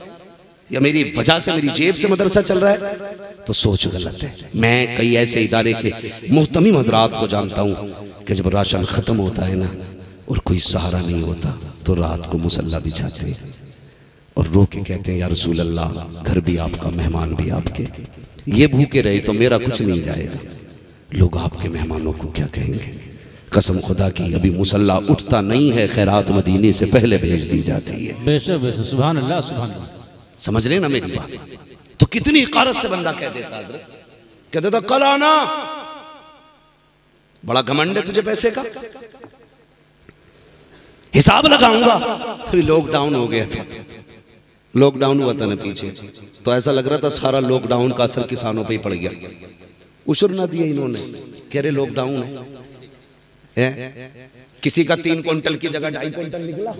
या मेरी वजह से मेरी जेब से मदरसा चल रहा है तो सोच गलत है। मैं कई ऐसे इदारे के मुहतमिम हजरात को जानता हूं कि जब राशन खत्म होता है ना और कोई सहारा नहीं होता तो रात को मुसल्ला बिछाते और रो के कहते हैं या रसूल अल्लाह घर भी आपका, मेहमान भी आपके, ये भूखे रहे तो मेरा कुछ नहीं जाएगा, लोग आपके मेहमानों को क्या कहेंगे। कसम खुदा की अभी मुसल्ला उठता नहीं है, खैरात मदीने से पहले भेज दी जाती है। बेशक बेशक, सुभान अल्लाह, सुभान अल्लाह। समझ रहे ना मेरी बात? तो कितनी इकारत से बंदा कह देता, हजरत कह देता कल आना, बड़ा घमंड है तुझे पैसे का, हिसाब लगाऊंगा। फिर लॉकडाउन हो गया था, लॉकडाउन हुआ था ना पीछे, तो ऐसा लग रहा था सारा लॉकडाउन का असर किसानों पे ही पड़ गया। उशर ना दिया इन्होंने, कह रहे लॉकडाउन है, किसी का 3 क्विंटल की जगह 2.5 क्विंटल निकला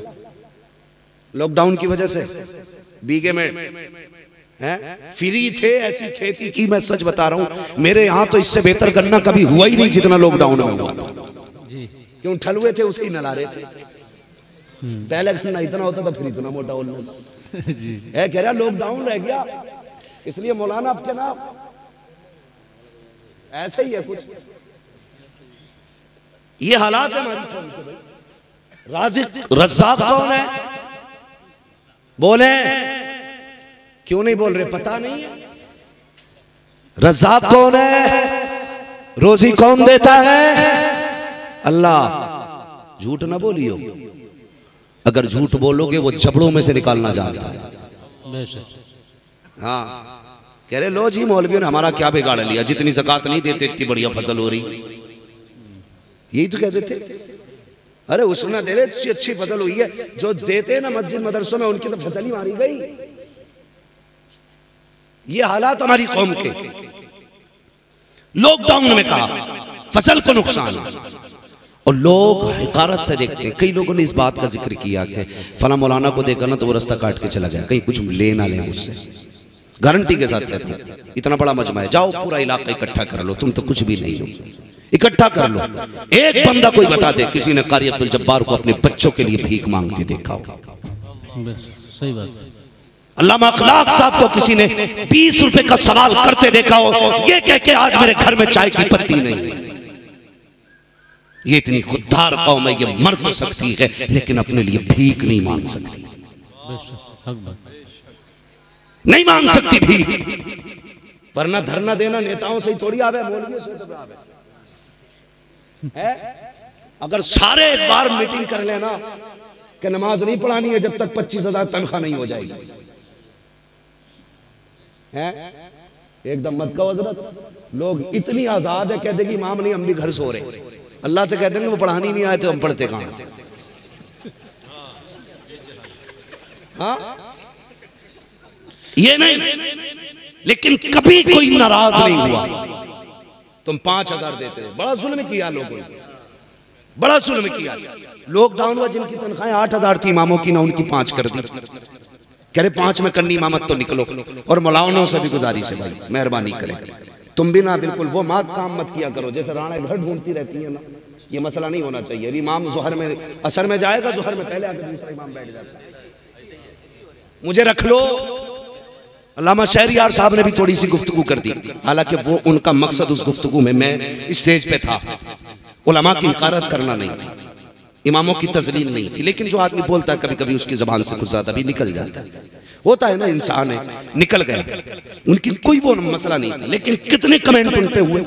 लॉकडाउन की वजह से। बीघे में फ्री थे, ऐसी खेती की, मैं सच बता रहा हूं मेरे यहाँ तो इससे बेहतर गन्ना कभी हुआ ही नहीं जितना लॉकडाउन में हुआ था। क्यों ठलुए थे उसकी नला रहे थे, पहले गन्ना इतना होता था फिर इतना मोटा होना जी। कह रहा लॉकडाउन रह गया, इसलिए मौलाना आपके नाम ऐसे ही है कुछ, ये हालात है हमारी कौम के। भाई राज़िक रज़्ज़ाक़ कौन है? बोले क्यों नहीं बोल रहे? पता नहीं है। रज़्ज़ाक़ कौन है? रोजी कौन देता है? अल्लाह। झूठ ना बोलियो, अगर झूठ बोलोगे वो जबड़ों में से निकालना जानता है। हाँ, कह रहे लो जी मौलवियों ने हमारा क्या बिगाड़ लिया, जितनी ज़कात नहीं देते इतनी बढ़िया फसल हो रही। यही तो कहते थे। अरे उसने दे रहे अच्छी फसल हुई है, जो देते हैं ना मस्जिद मदरसों में उनकी तो फसल ही मारी गई। ये हालात हमारी कौम के। लॉकडाउन में कहा फसल को नुकसान, और लोग हिकारत से देखते हैं। कई लोगों ने इस बात का जिक्र किया कि फला मौलाना को देखा ना तो वो रास्ता काट के चला जाए, कहीं कुछ ले ना ले मुझसे। गारंटी के साथ कहता हूं, इतना बड़ा मजमा है, जाओ पूरा इलाका इकट्ठा कर लो, तुम तो कुछ भी नहीं हो, इकट्ठा कर लो। एक बंदा कोई बता दे किसी ने कारी अब्दुल जब्बार को अपने बच्चों के लिए भीख मांगते देखा हो? सही बात। अल्लामा अखलाक साहब को किसी ने 20 रुपए का सवाल करते देखा हो, ये कह के आज मेरे घर में चाय की पत्ती नहीं है? ये इतनी खुददार कौम है, ये मर तो सकती है लेकिन अपने लिए भीख नहीं मांग सकती, नहीं मांग सकती भीख। वरना धरना देना नेताओं से ही थोड़ी आवे, मौलवियों से तो आवे है। अगर सारे एक बार मीटिंग कर लेना कि नमाज नहीं पढ़ानी है जब तक 25,000 तनख्वाह नहीं हो जाएगी, है एकदम मत कहो हजरत। लोग इतनी आजाद है, कह देगी इमाम नहीं हम भी घर सो रहे, अल्लाह से कह देंगे वो पढ़ानी नहीं आए तो हम पढ़ते कहां से? हाँ ये नहीं, लेकिन कभी कोई नाराज नहीं हुआ। तुम 5,000 देते हो, बड़ा जुल्म किया लोगों ने, बड़ा जुल्म किया। लॉकडाउन हुआ जिनकी तनख्वाहें 8,000 थी इमामों की, ना उनकी 5 कर दी। कह रहे 5 में करनी इमामत तो निकलो। और मौलानों से भी गुजारिश है भाई मेहरबानी करें, तुम भी ना बिल्कुल वो मात काम मत किया करो जैसे राणा घर ढूंढती रहती है ना, ये मसला नहीं होना चाहिए। इमाम जोहर में असर में जाएगा, जोहर में पहले आकर दूसरा इमाम बैठ जाता है, मुझे रख लो। अल्लामा शहरियार साहब ने भी थोड़ी सी गुफ्तगू कर दी, हालांकि वो उनका मकसद उस गुफ्तगू में, मैं स्टेज पे था, उलमा की हिकारत करना नहीं थी, इमामों की तजलील नहीं थी। लेकिन जो आदमी बोलता है कभी कभी उसकी जबान से कुछ ज्यादा भी निकल जाता है, होता है ना, इंसान है, निकल गया। उनकी कोई वो मसला नहीं था, लेकिन कितने कमेंट उन पे हुए,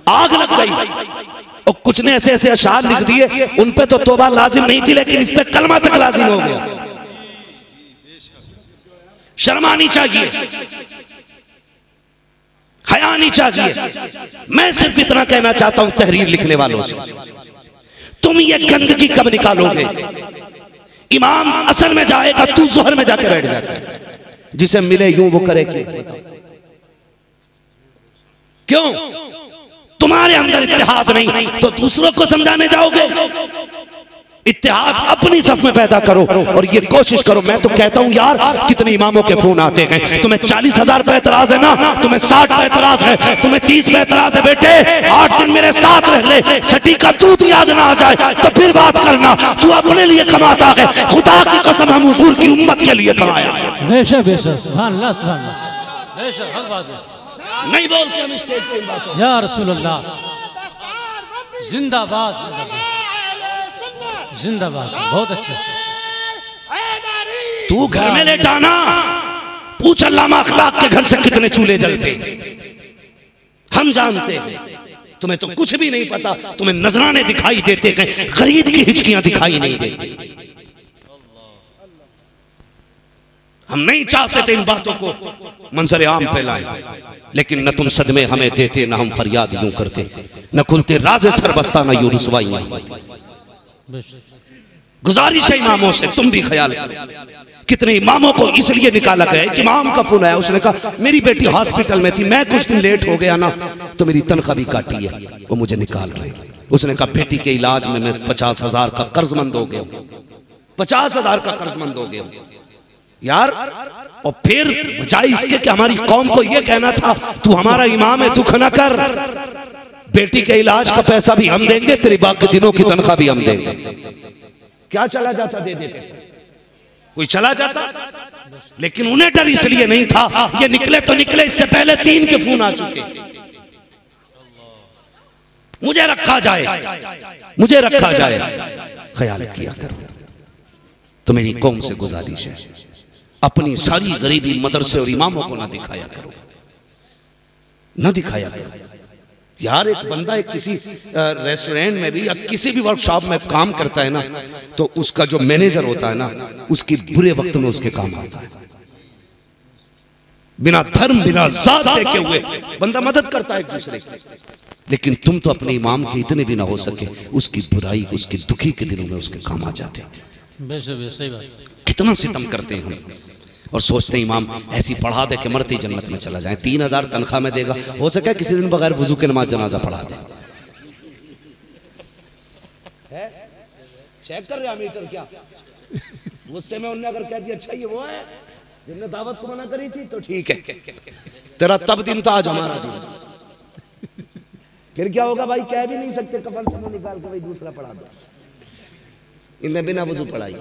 आग लग गई। और कुछ ने ऐसे ऐसे अशार लिख दिए, उन पे तो तौबा लाजिम नहीं थी लेकिन इस पे कलमा तक लाजिम हो गया। शर्म आनी चाहिए, हया आनी चाहिए। मैं सिर्फ इतना कहना चाहता हूं तहरीर लिखने वालों से, तुम ये गंदगी कब निकालोगे? इमाम असर में जाएगा, तू जोहर में जाकर बैठ जाता है, जिसे मिले यूं वो करे क्यों? तुम्हारे अंदर इत्तेहाद नहीं तो दूसरों को समझाने जाओगे? इत्तेहाद अपनी सफ में पैदा करो और ये कोशिश करो। मैं तो कहता हूं यार, कितने इमामों के फोन आते हैं, तुम्हें 40,000 पे एतराज है ना, तुम्हें 60 पे एतराज है, तुम्हें 30 पे एतराज है, बेटे 8 दिन मेरे साथ रह ले, छठी का दूध याद ना आ जाए तो फिर बात करना। तू अपने लिए कमाता है, खुदा की कसम हम हुजूर की उम्मत के लिए कमाया है। बेशक बेशक, सुभान अल्लाह, सुभान अल्लाह, बेशक हक बात है। नहीं बोलते हम स्टेज पे इन बातों। या रसूल अल्लाह, जिंदाबाद जिंदाबाद जिंदाबाद, बहुत अच्छा। तू घर में लेटाना, पूछ अल्लामा अखलाक के घर से कितने चूल्हे जलते, हम जानते हैं। तुम्हें तो कुछ भी नहीं पता, तुम्हें नजराने दिखाई देते हैं, गरीब की हिचकियां दिखाई नहीं देती। हम नहीं चाहते थे इन बातों को मंजर आम पे लाएं, लेकिन न तुम सदमे हमें देते, न हम फरियाद यूं करते, न कुंते राज़े सरबस्ता, न यूं रुसवाइयां। गुजारिश है इमामों से, तुम भी ख्याल करो। कितने इमामों को इसलिए निकाला गया कि इमाम का फोन आया, उसने कहा मेरी बेटी हॉस्पिटल में थी, मैं कुछ दिन लेट हो गया ना तो मेरी तनख्वाह भी काटी है, वो मुझे निकाल रहे। उसने कहा बेटी के इलाज में मैं 50,000 का कर्जमंद हो गया, 50,000 का कर्जमंद हो गया यार। और फिर बजाय इसके कि हमारी कौम को यह कहना था तू हमारा इमाम है, दुख न कर, बेटी के इलाज का पैसा भी हम देंगे, तेरे बाकी दिनों की तनख्वाह भी हम देंगे। क्या चला जाता, दे देते थे, कोई चला जाता। लेकिन उन्हें डर इसलिए नहीं था, ये निकले तो निकले, इससे पहले 3 के फोन आ चुके, मुझे रखा जाए, मुझे रखा जाए। ख्याल किया करो। तो मेरी कौम से गुजारिश है, अपनी सारी गरीबी मदरसे और इमामों को ना दिखाया करो, ना दिखाया करो। यार एक बंदा एक किसी रेस्टोरेंट में भी या किसी भी वर्कशॉप में काम करता है ना, तो उसका जो मैनेजर होता है ना, उसकी बुरे वक्त में उसके काम आता है। बिना धर्म बिना जात देखे हुए बंदा मदद करता है एक दूसरे की। लेकिन तुम तो अपने इमाम के इतने भी ना हो सके, उसकी बुराई उसके दुखी के दिनों में उसके काम आ जाते हैं। सही बात। कितना सितम करते हैं हम, और सोचते हैं इमाम ऐसी पढ़ा दे कि मरते जन्नत में चला जाए। 3000 तनख्वाह में देगा, हो सके किसी दिन बगैर वजू के नमाज जनाजा पढ़ा दे। चेक कर रहा मीटर क्या, गुस्से में उन्होंने अगर कह दिया अच्छा ये वो है जिनने दावत को मना करी थी, तो ठीक है तेरा तब दिन था, आज हमारा दिन। फिर क्या होगा भाई, कह भी नहीं सकते कफन से मुंह निकाल के भाई दूसरा पढ़ा दो। इन्हें बिना वजू पढ़ाई,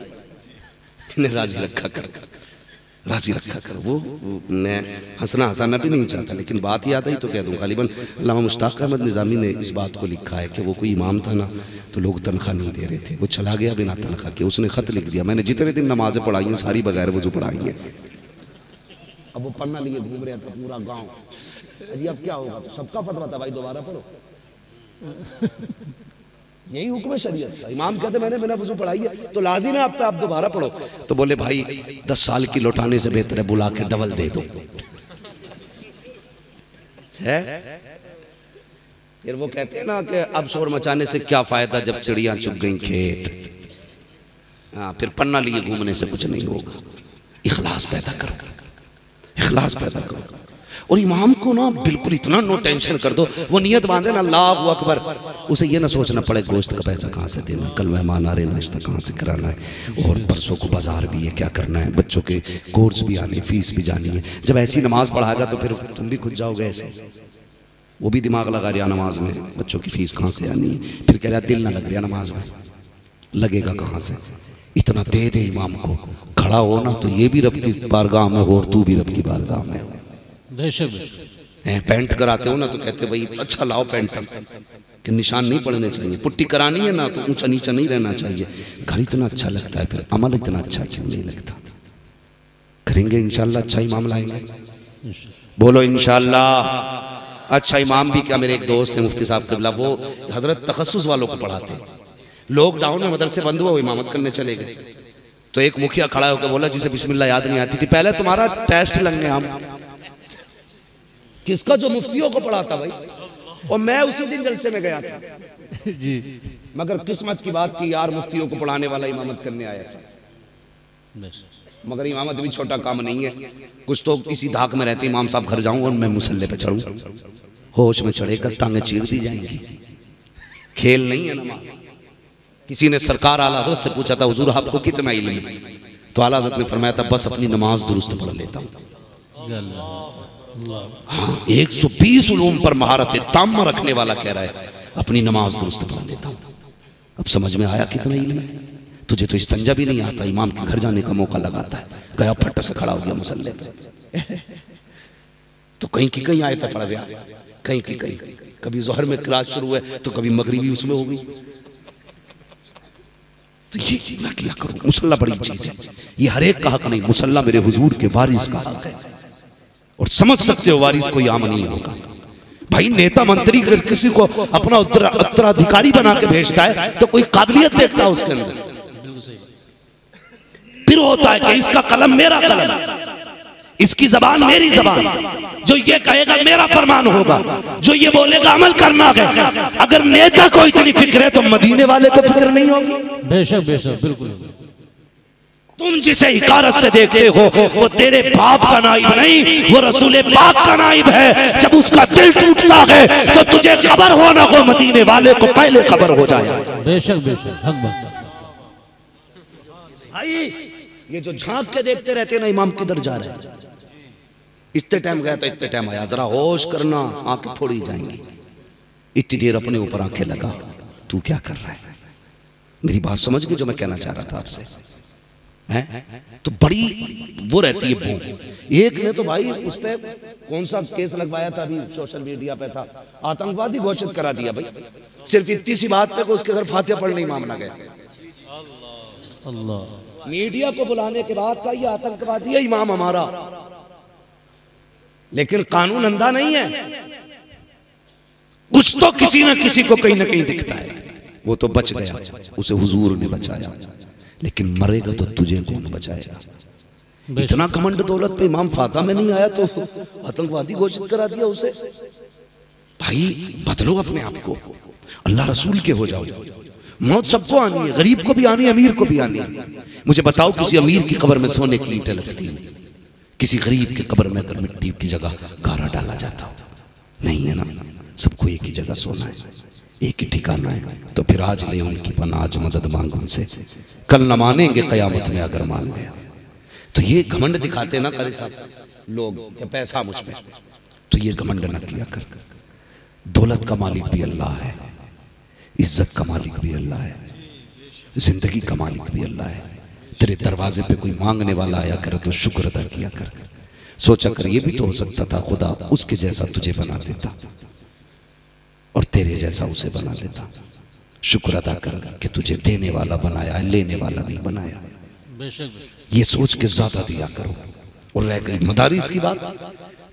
इन्हें राजी रखा कर, राजी रखा कर। वो मैं हंसना भी नहीं चाहता, लेकिन बात याद आई तो कह दूं। गालिबन अल्लामा मुश्ताक अहमद निज़ामी ने इस बात को लिखा है कि वो कोई इमाम था ना, तो लोग तनख्वाह नहीं दे रहे थे, वो चला गया बिना तनख्वाह के। उसने खत लिख दिया, मैंने जितने दिन नमाजें पढ़ाई हैं सारी बगैर वजू पढ़ाई है। अब वो पढ़ना लिए घूम रहा था पूरा गाँव। अजी अब क्या होगा, तो सबका फतवा था भाई दोबारा पढ़ो। यही हुक्म है शरीयत का। इमाम कहते मैंने बिना वजू पढ़ाई है तो लाजिम है आप पे, आप दोबारा पढ़ो। तो बोले भाई 10 साल की लौटाने से बेहतर है बुला के डबल दे दो। है फिर वो कहते हैं ना कि अब शोर मचाने से क्या फायदा जब चिड़ियां चुग गई खेत। हाँ, फिर पन्ना लिए घूमने से कुछ नहीं होगा। इखलास पैदा करो, इखलास पैदा करो। और इमाम को ना बिल्कुल इतना नो टेंशन कर दो, वो नियत बांधे ना अल्लाहु अकबर, उसे ये ना सोचना पड़े गोश्त का पैसा कहाँ से देना, कल मेहमान आ रहे नाश्ता कहाँ से कराना है, और परसों को बाजार भी है क्या करना है, बच्चों के कोर्स भी आने, फीस भी जानी है। जब ऐसी नमाज पढ़ाएगा तो फिर तुम भी खुद जाओगे ऐसे। वो भी दिमाग लगा रहा नमाज में, बच्चों की फीस कहाँ से आनी है, फिर कह रहा दिल ना लग रहा नमाज में, लगेगा कहाँ से। इतना दे दे इमाम को, खड़ा हो ना तो ये भी रब की बारगाह में हो और तू भी रब की बारगाह में हो। पैंट कराते हो ना तो कहते भाई अच्छा लाओ पैंट कि निशान नहीं पड़ने चाहिए, पुट्टी करानी है ना तो ऊंचा नीचा नहीं रहना चाहिए। घर इतना अच्छा लगता है, फिर अमल इतना अच्छा क्यों नहीं लगता। करेंगे इंशाल्लाह, अच्छा इमाम लाएंगे, बोलो इंशाल्लाह। अच्छा इमाम भी क्या, मेरे एक दोस्त है मुफ्ती साहब क़िबला, वो हजरत तखस्सुस वालों को पढ़ाते हैं। लॉकडाउन में मदरसे बंद हुआ, वो इमामत करने चले गए। तो एक मुखिया खड़ा होकर बोला जिसे बिस्मिल्लाह याद नहीं आती थी, पहले तुम्हारा टेस्ट लेंगे हम। किसका, जो मुफ्तियों को पढ़ाता भाई। और मैं उसी दिन जलसे में गया था जी, मगर किस्मत की बात थी यार, मुफ्तियों को पढ़ाने वाला इमामत करने आया था। मगर इमामत भी छोटा काम नहीं है। कुछ तो इसी धाक में रहते इमाम साहब घर जाऊं और मैं मुसल्ले पे चढ़ूं, होश में चढ़े कर टांगे चीर दी जाएंगी। खेल नहीं है नमाज। किसी ने सरकार आला हज़रत से पूछा था हुजूर आपको कितना इल्म है, तो आला हज़रत ने फरमाया था बस अपनी नमाज दुरुस्त पढ़ लेता हूँ। हाँ, 120 उलूम पर महारत ताम रखने वाला कह रहा है अपनी नमाज दुरुस्त पढ़ लेता हूँ। अब समझ में आया कितना इल्म है। तुझे तो इस्तंजा भी नहीं आता, इमाम के घर जाने का मौका लगाता है, गया फट से खड़ा हो गया मुसल्ले पे। तो कहीं की कहीं आयत पढ़ गया, कहीं की कहीं, कभी जोहर में क्लास शुरू है तो कभी मगरिबी उसमें हो गई। तो ये ना किया करो, मुसल्ला बड़ी चीज है। ये हर एक का हक नहीं, मुसल्ला मेरे हुजूर के वारिस का हक है। और समझ सकते हो वारिस कोई आम नहीं होगा भाई। नेता मंत्री अगर किसी को अपना उत्तराधिकारी बना के भेजता है तो कोई काबिलियत देखता है उसके अंदर। फिर होता है कि इसका कलम मेरा कलम, इसकी जबान मेरी जबान, जो ये कहेगा मेरा फरमान होगा, जो ये बोलेगा अमल करना है। अगर नेता को इतनी फिक्र है तो मदीने वाले को फिक्र नहीं होगी। बेशक बेशक, बिल्कुल। तुम जिसे हिकारत से देखते हो वो तेरे बाप का नाइब नहीं, वो रसूल पाक का नाइब है। जब उसका दिल टूटता है तो तुझे खबर हो ना हो, मदीने वाले को पहले खबर हो जाए। बेशक बेशक, हक बात। भाई ये जो झांक के देखते रहते ना इमाम किधर जा रहे हैं, इतने टाइम गया था इतने टाइम आया, जरा होश करना, आंखें फोड़ी जाएंगी। इतनी देर अपने ऊपर आंखें लगा, तू क्या कर रहा है। मेरी बात समझ गए जो मैं कहना चाह रहा था आपसे है? तो बड़ी वो रहती है बूम। एक ने तो भाई उस पे कौन सा केस लगवाया था, अभी सोशल मीडिया पे था, आतंकवादी घोषित करा दिया भाई, सिर्फ इतनी सी बात पे को उसके घर फातिहा पढ़ने इमाम ना गया। अल्लाह, मीडिया को बुलाने के बाद का ये आतंकवादी है इमाम हमारा, लेकिन कानून अंधा नहीं है। कुछ तो किसी ना किसी को कहीं ना कहीं दिखता है, वो तो बच गया, उसे हुजूर ने बचाया, लेकिन मरेगा तो तुझे कौन बचाएगा। इतना घमंड दौलत पे इमाम फाता में नहीं आया तो आतंकवादी घोषित करा दिया उसे। भाई बदलो अपने आप को, अल्लाह रसूल के हो जाओ। मौत सबको आनी है, गरीब को भी आनी है, अमीर को भी आनी है। मुझे बताओ किसी अमीर की कब्र में सोने की ईंटें लगती, किसी गरीब की कब्र में अगर मिट्टी की जगह गारा डाला जाता हो? नहीं है ना, सबको एक ही जगह सोना है, एक ही ठिकाना है। तो फिर आज ले उनकी पनाह, आज मदद मांग उनसे, कल न मानेंगे कयामत में अगर मान गया। तो ये घमंड दिखाते ना करे साहब लोग कि पैसा मुझ पे, तो ये घमंड न किया कर। दौलत का मालिक भी अल्लाह है, इज्जत का मालिक भी अल्लाह है, जिंदगी का मालिक भी अल्लाह है। तेरे दरवाजे पे कोई मांगने वाला आया करे तो शुक्र अदा किया कर। सोचा कर ये भी तो हो सकता था खुदा उसके जैसा तुझे बना देता और तेरे जैसा उसे बना लेता। शुक्र अदा कर कि तुझे देने वाला बनाया, लेने वाला नहीं बनाया। ये सोच के ज्यादा दिया करो। और रह गई मदारिस की बात,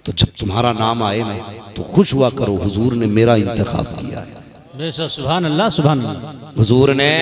तो जब तुम्हारा नाम आए ना तो खुश हुआ करो, हुजूर ने मेरा इंतखाब किया है। सुभान अल्लाह, सुभान अल्लाह। हुजूर ने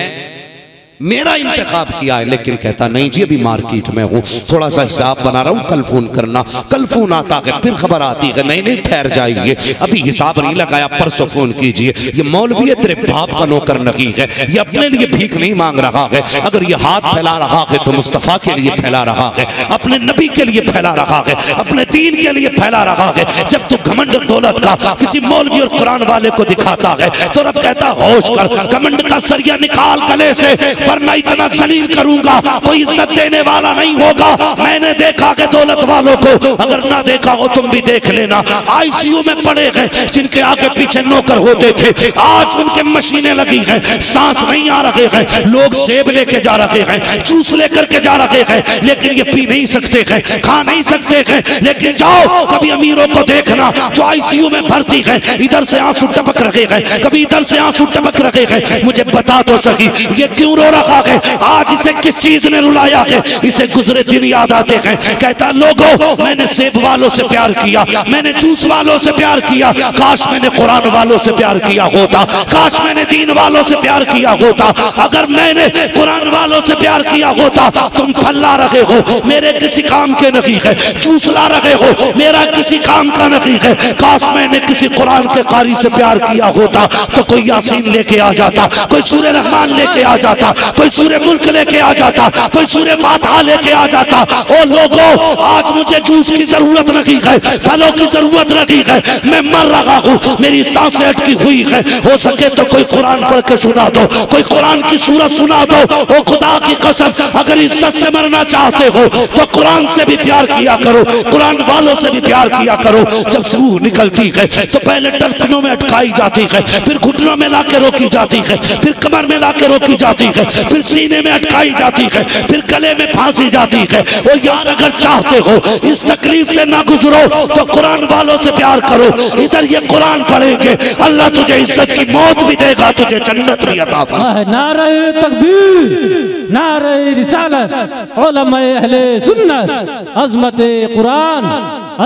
मेरा इंतखाब किया है। लेकिन कहता नहीं जी अभी मार्केट में हूँ, थोड़ा सा हिसाब बना रहा हूँ, कल फोन करना। कल फोन आता है, फिर खबर आती है नहीं नहीं ठहर जाइए, अभी हिसाब नहीं लगाया, परसों फोन कीजिए। ये मौलवी है, तेरे बाप का नौकर नहीं है, ये अपने लिए भीख नहीं मांग रहा है। अगर ये हाथ फैला रहा है तो मुस्तफा के लिए फैला रहा है, अपने नबी के लिए फैला रहा है, अपने दीन के लिए फैला रहा है। जब तू घमंड दौलत का किसी मौलवी और कुरान वाले को दिखाता है तो रब कहता होश कर, घमंड का सरिया निकाल गले से, वरना इतना जलील करूंगा कोई इज्जत देने वाला नहीं होगा। मैंने देखा कि दौलत वालों को, अगर ना देखा हो तुम भी देख लेना, आईसीयू में पड़े हैं जिनके आगे पीछे नौकर होते थे, आज उनके मशीनें लगी हैं, सांस नहीं आ रहे हैं, लोग सेब लेके जा रहे हैं, जूस लेकर के जा रहे हैं, लेकिन ये पी नहीं सकते हैं, खा नहीं सकते हैं। लेकिन जाओ कभी अमीरों को देखना जो आईसीयू में भर्ती है, इधर से आंसू टपक रहे हैं, कभी इधर से आंसू टपक रहे हैं। मुझे बता तो सही ये क्यों रो रहा है? आज इसे किस चीज ने रुलाया है? इसे गुजरे दिन याद आते हैं। कहता लोगों मैंने सेब वालों से प्यार किया, मैंने जूस वालों से प्यार किया, काश मैंने कुरान वालों से प्यार किया होता, काश मैंने दीन वालों से प्यार किया होता। अगर मैंने कुरान वालों से प्यार किया होता, तुम फल ला रहे हो मेरे किसी काम के नहीं है, जूस ला रहे हो मेरा किसी काम का नहीं है। काश मैंने किसी कुरान के कारी से प्यार किया होता तो कोई यासीन लेके आ जाता, कोई सूरह रहमान लेके आ जाता, कोई सूरह मुल्क लेके आ जाता, कोई सूरह फातिहा लेके आ जाता। ओ लोगों आज मुझे जूस की जरूरत नहीं है, फलों की जरूरत नहीं है, मैं मर रहा हूँ, मेरी सांसें अटकी हुई है। हो सके तो कोई कुरान पढ़ के सुना दो, कोई कुरान की सूरत सुना दो। ओ खुदा की कसम अगर इज्जत से मरना चाहते हो तो कुरान से भी प्यार किया करो, कुरान वालों से भी प्यार किया करो। जब रूह निकलती है तो पहले टलकनों में अटकाई जाती है, फिर घुटनों में लाके रोकी जाती है, फिर कमर में लाके रोकी जाती है, फिर सीने में अटकाई जाती है, फिर गले में फांसी जाती है। ओ यार अगर चाहते हो इस तकलीफ से ना गुजरो तो कुरान वालों से प्यार करो। इधर ये कुरान पढ़ेंगे, अल्लाह तुझे इज्जत की मौत भी देगा, तुझे जन्नत भी अता फरमाएगा। नारे तकबीर, नारे रिसालत, उलमाए अहले सुन्नत, अज़मते कुरान,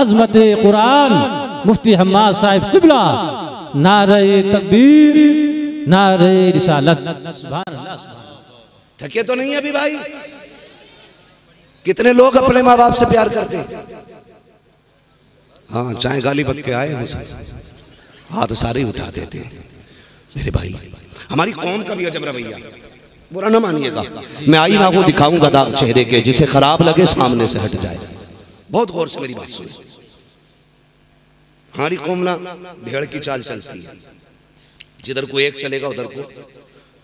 अज़मते कुरान, मुफ्ती हम्माद साहिब किबला, नारे तकबीर, नारे रिसालत। सुभान अल्लाह, सुभान। थके तो नहीं अभी भाई? कितने लोग अपने माँ बाप से प्यार करते हैं? हाँ चाहे गाली बक के आए हाथ सारे उठा देते हैं। मेरे भाई हमारी कौम का भी अजब रवैया, बुरा ना मानिएगा, मैं आई ना को दिखाऊंगा दाग चेहरे के, जिसे खराब लगे सामने से हट जाए। बहुत गौर से मेरी बात सुने, हमारी कौम ना भेड़ की चाल चलती है, जिधर को एक चलेगा उधर को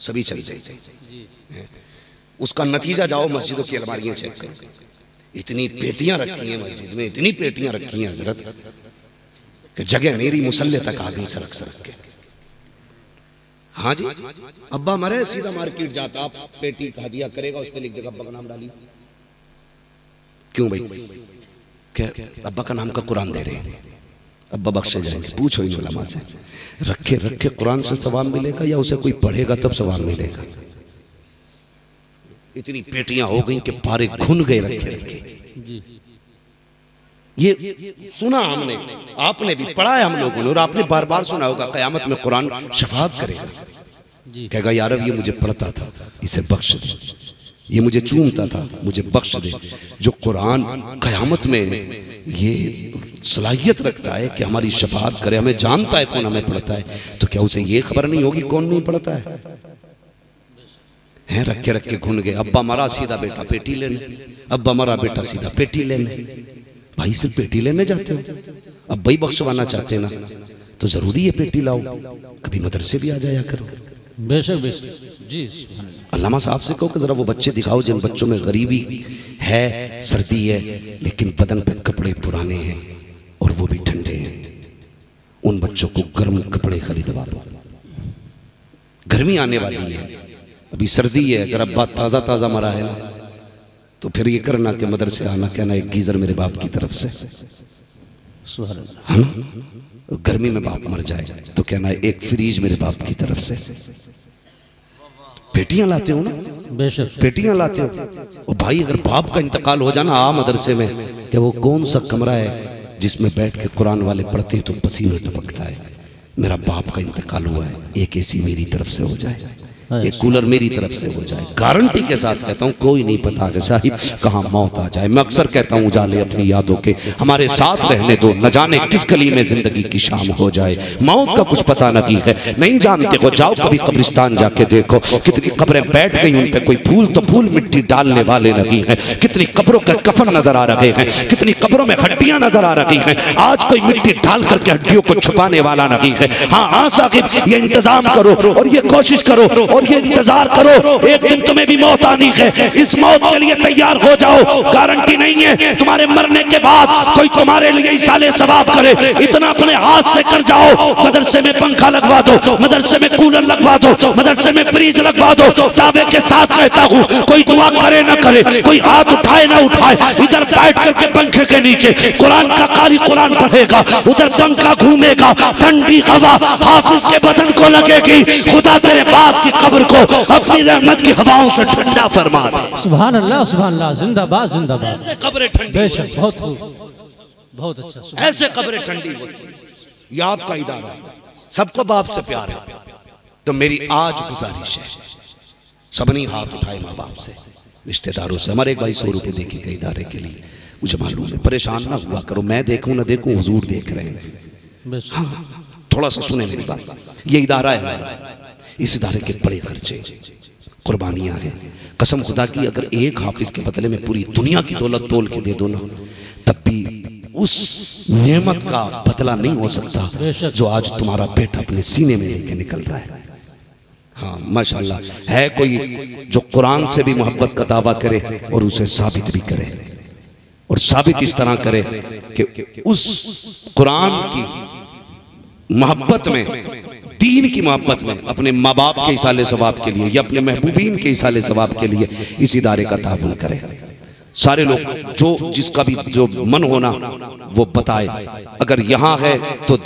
सभी चल जाएंगे। उसका नतीजा जाओ मस्जिदों की अलमारियां चेक करो, इतनी पेटियां रखी हैं मस्जिद में, इतनी पेटियां रखी हैं हजरत कि जगह नहीं रही मुसल्ले तक आगे सरक सरक के। हाँ जी अब्बा मरे सीधा मार्केट जाता, आप पेटी का हदिया करेगा उस पर लिख देगा अब्बा का नाम डाली। क्यों भाई? क्या अब्बा का नाम का कुरान दे रहे हैं, अब्बा बख्शे जाएंगे। पूछो इन उलमा से, रखे रखे कुरान से सवाब मिलेगा या उसे कोई पढ़ेगा तब सवाब मिलेगा? इतनी पेटियां हो गई कि पारे घुन गए रखे रखे। ये सुना हमने, आपने भी पढ़ा है हम लोगों ने, और आपने बार बार सुना होगा क़यामत में कुरान शफाअत करेगा, कहेगा यार अब ये मुझे पढ़ता था, इसे बख्श दे, ये मुझे चूमता था, मुझे बख्श दे। जो कुरान क़यामत में ये सलाहियत रखता है कि हमारी शफाअत करे, हमें जानता है कौन हमें पढ़ता है, तो क्या उसे ये खबर नहीं होगी कौन नहीं पढ़ता है? हैं रख के घुन गए, अब्बा मरा सीधा बेटा पेटी लेने, अब्बा मरा बेटा सीधा पेटी लेने। भाई सिर्फ पेटी लेने जाते हो, अब भाई बख्शवाना चाहते ना तो जरूरी है पेटी लाओ, कभी मदरसे भी आ जाया करो। बेशक बेशक जी। अल्लामा साहब से कहो कि जरा वो बच्चे दिखाओ जिन बच्चों में गरीबी है, सर्दी है, लेकिन बदन पे कपड़े पुराने हैं और वो भी ठंडे हैं, उन बच्चों को गर्म कपड़े खरीदवा दो। गर्मी आने वाली है, अभी सर्दी है, अगर अब्बा ताज़ा ताज़ा मरा है ना तो फिर ये करना कि मदरसे आना, कहना एक गीज़र मेरे बाप की तरफ से, है ना? गर्मी में बाप मर जाए तो कहना है एक फ्रीज मेरे बाप की तरफ से। पेटियां लाते हो ना, बेशक पेटियां लाते हो। और भाई अगर बाप का इंतकाल हो जाना आ मदरसे में, कि वो कौन सा कमरा है जिसमें बैठ के कुरान वाले पढ़ते हैं तो पसीना टपकता है, मेरा बाप का इंतकाल हुआ है, एक एसी मेरी तरफ से हो जाए, एक कूलर मेरी तरफ से हो जाए। गारंटी के साथ कहता हूँ, कोई नहीं पता कि साहिब कहाँ मौत आ जाए। मैं अक्सर कहता हूँ उजाले अपनी यादों के हमारे साथ रहने दो, न जाने किस गली में जिंदगी की शाम हो जाए, मौत का कुछ पता नहीं है, नहीं जानते हो। जाओ कभी कब्रिस्तान जाके देखो, कितनी कब्रें बैठ गई, उन पे कोई फूल तो फूल मिट्टी डालने वाले नहीं है, कितनी कब्रों के कफन नजर आ रहे हैं, कितनी कब्रों में हड्डियां नजर आ रही हैं, आज कोई मिट्टी डाल करके हड्डियों को छुपाने वाला नहीं है। हाँ साहिब ये इंतजाम करो और ये कोशिश करो और ये इंतजार करो, एक दिन तुम्हें भी मौत आनी है, इस मौत के लिए तैयार हो जाओ। गारंटी नहीं है तुम्हारे मरने के बाद कोई तुम्हारे लिए इसाले सवाब करे, इतना अपने हाथ से कर जाओ। मदरसे में पंखा लगवा दो, मदरसे में कूलर लगवा दो, मदरसे में फ्रीज लगवा दो। दावे के साथ कहता हूँ, कोई दुआ करे ना करे, कोई हाथ उठाए ना उठाए, इधर बैठ करके पंखे के नीचे कुरान का कारी कुरान पढ़ेगा, उधर पंखा घूमेगा, ठंडी हवा हाफिज के बदन को लगेगी। खुदा तेरे बाप की कब्र को अपनी रहमत की हवाओं से ठंडा फरमा दे। सुभान अल्लाह सुभान अल्लाह, जिंदाबाद जिंदाबाद। कब्रें ठंडी, बेशक बहुत बहुत अच्छा। ऐसे कब्रें ठंडी होती है। ये आपका इदारा, सबको बाप से प्यार है, तो मेरी आज गुजारिश है सबने हाथ उठाए माँ बाप से, रिश्तेदारों से। हमारे एक भाई 100 रुपये देखे गए इदारे के लिए, मुझे मालूम है, परेशान ना हुआ करो, मैं देखूं ना देखूं हुजूर देख रहे हैं। हाँ, थोड़ा सा सुने मेरी बात। ये इदारा है हमारा, इस इदारे के बड़े खर्चे कुर्बानियां हैं। कसम खुदा की अगर एक हाफिज के बदले में पूरी दुनिया की दौलत तोल के दे दो ना, तब भी उस नेमत का बदला नहीं हो सकता जो आज तुम्हारा बेटा अपने सीने में लेके निकल रहा है। हाँ माशाल्लाह, है कोई जो कुरान से भी मोहब्बत का दावा करे और उसे साबित भी करे, और साबित इस तरह करे कि उस कुरान की मोहब्बत में, दीन की मोहब्बत में, अपने माँ बाप के इसाले सवाब के लिए या अपने महबूबीन के इसाले सवाब के लिए इस इदारे का ताउन करें। सारे लोग जो जिसका भी जो मन होना वो बताए, अगर यहाँ है तो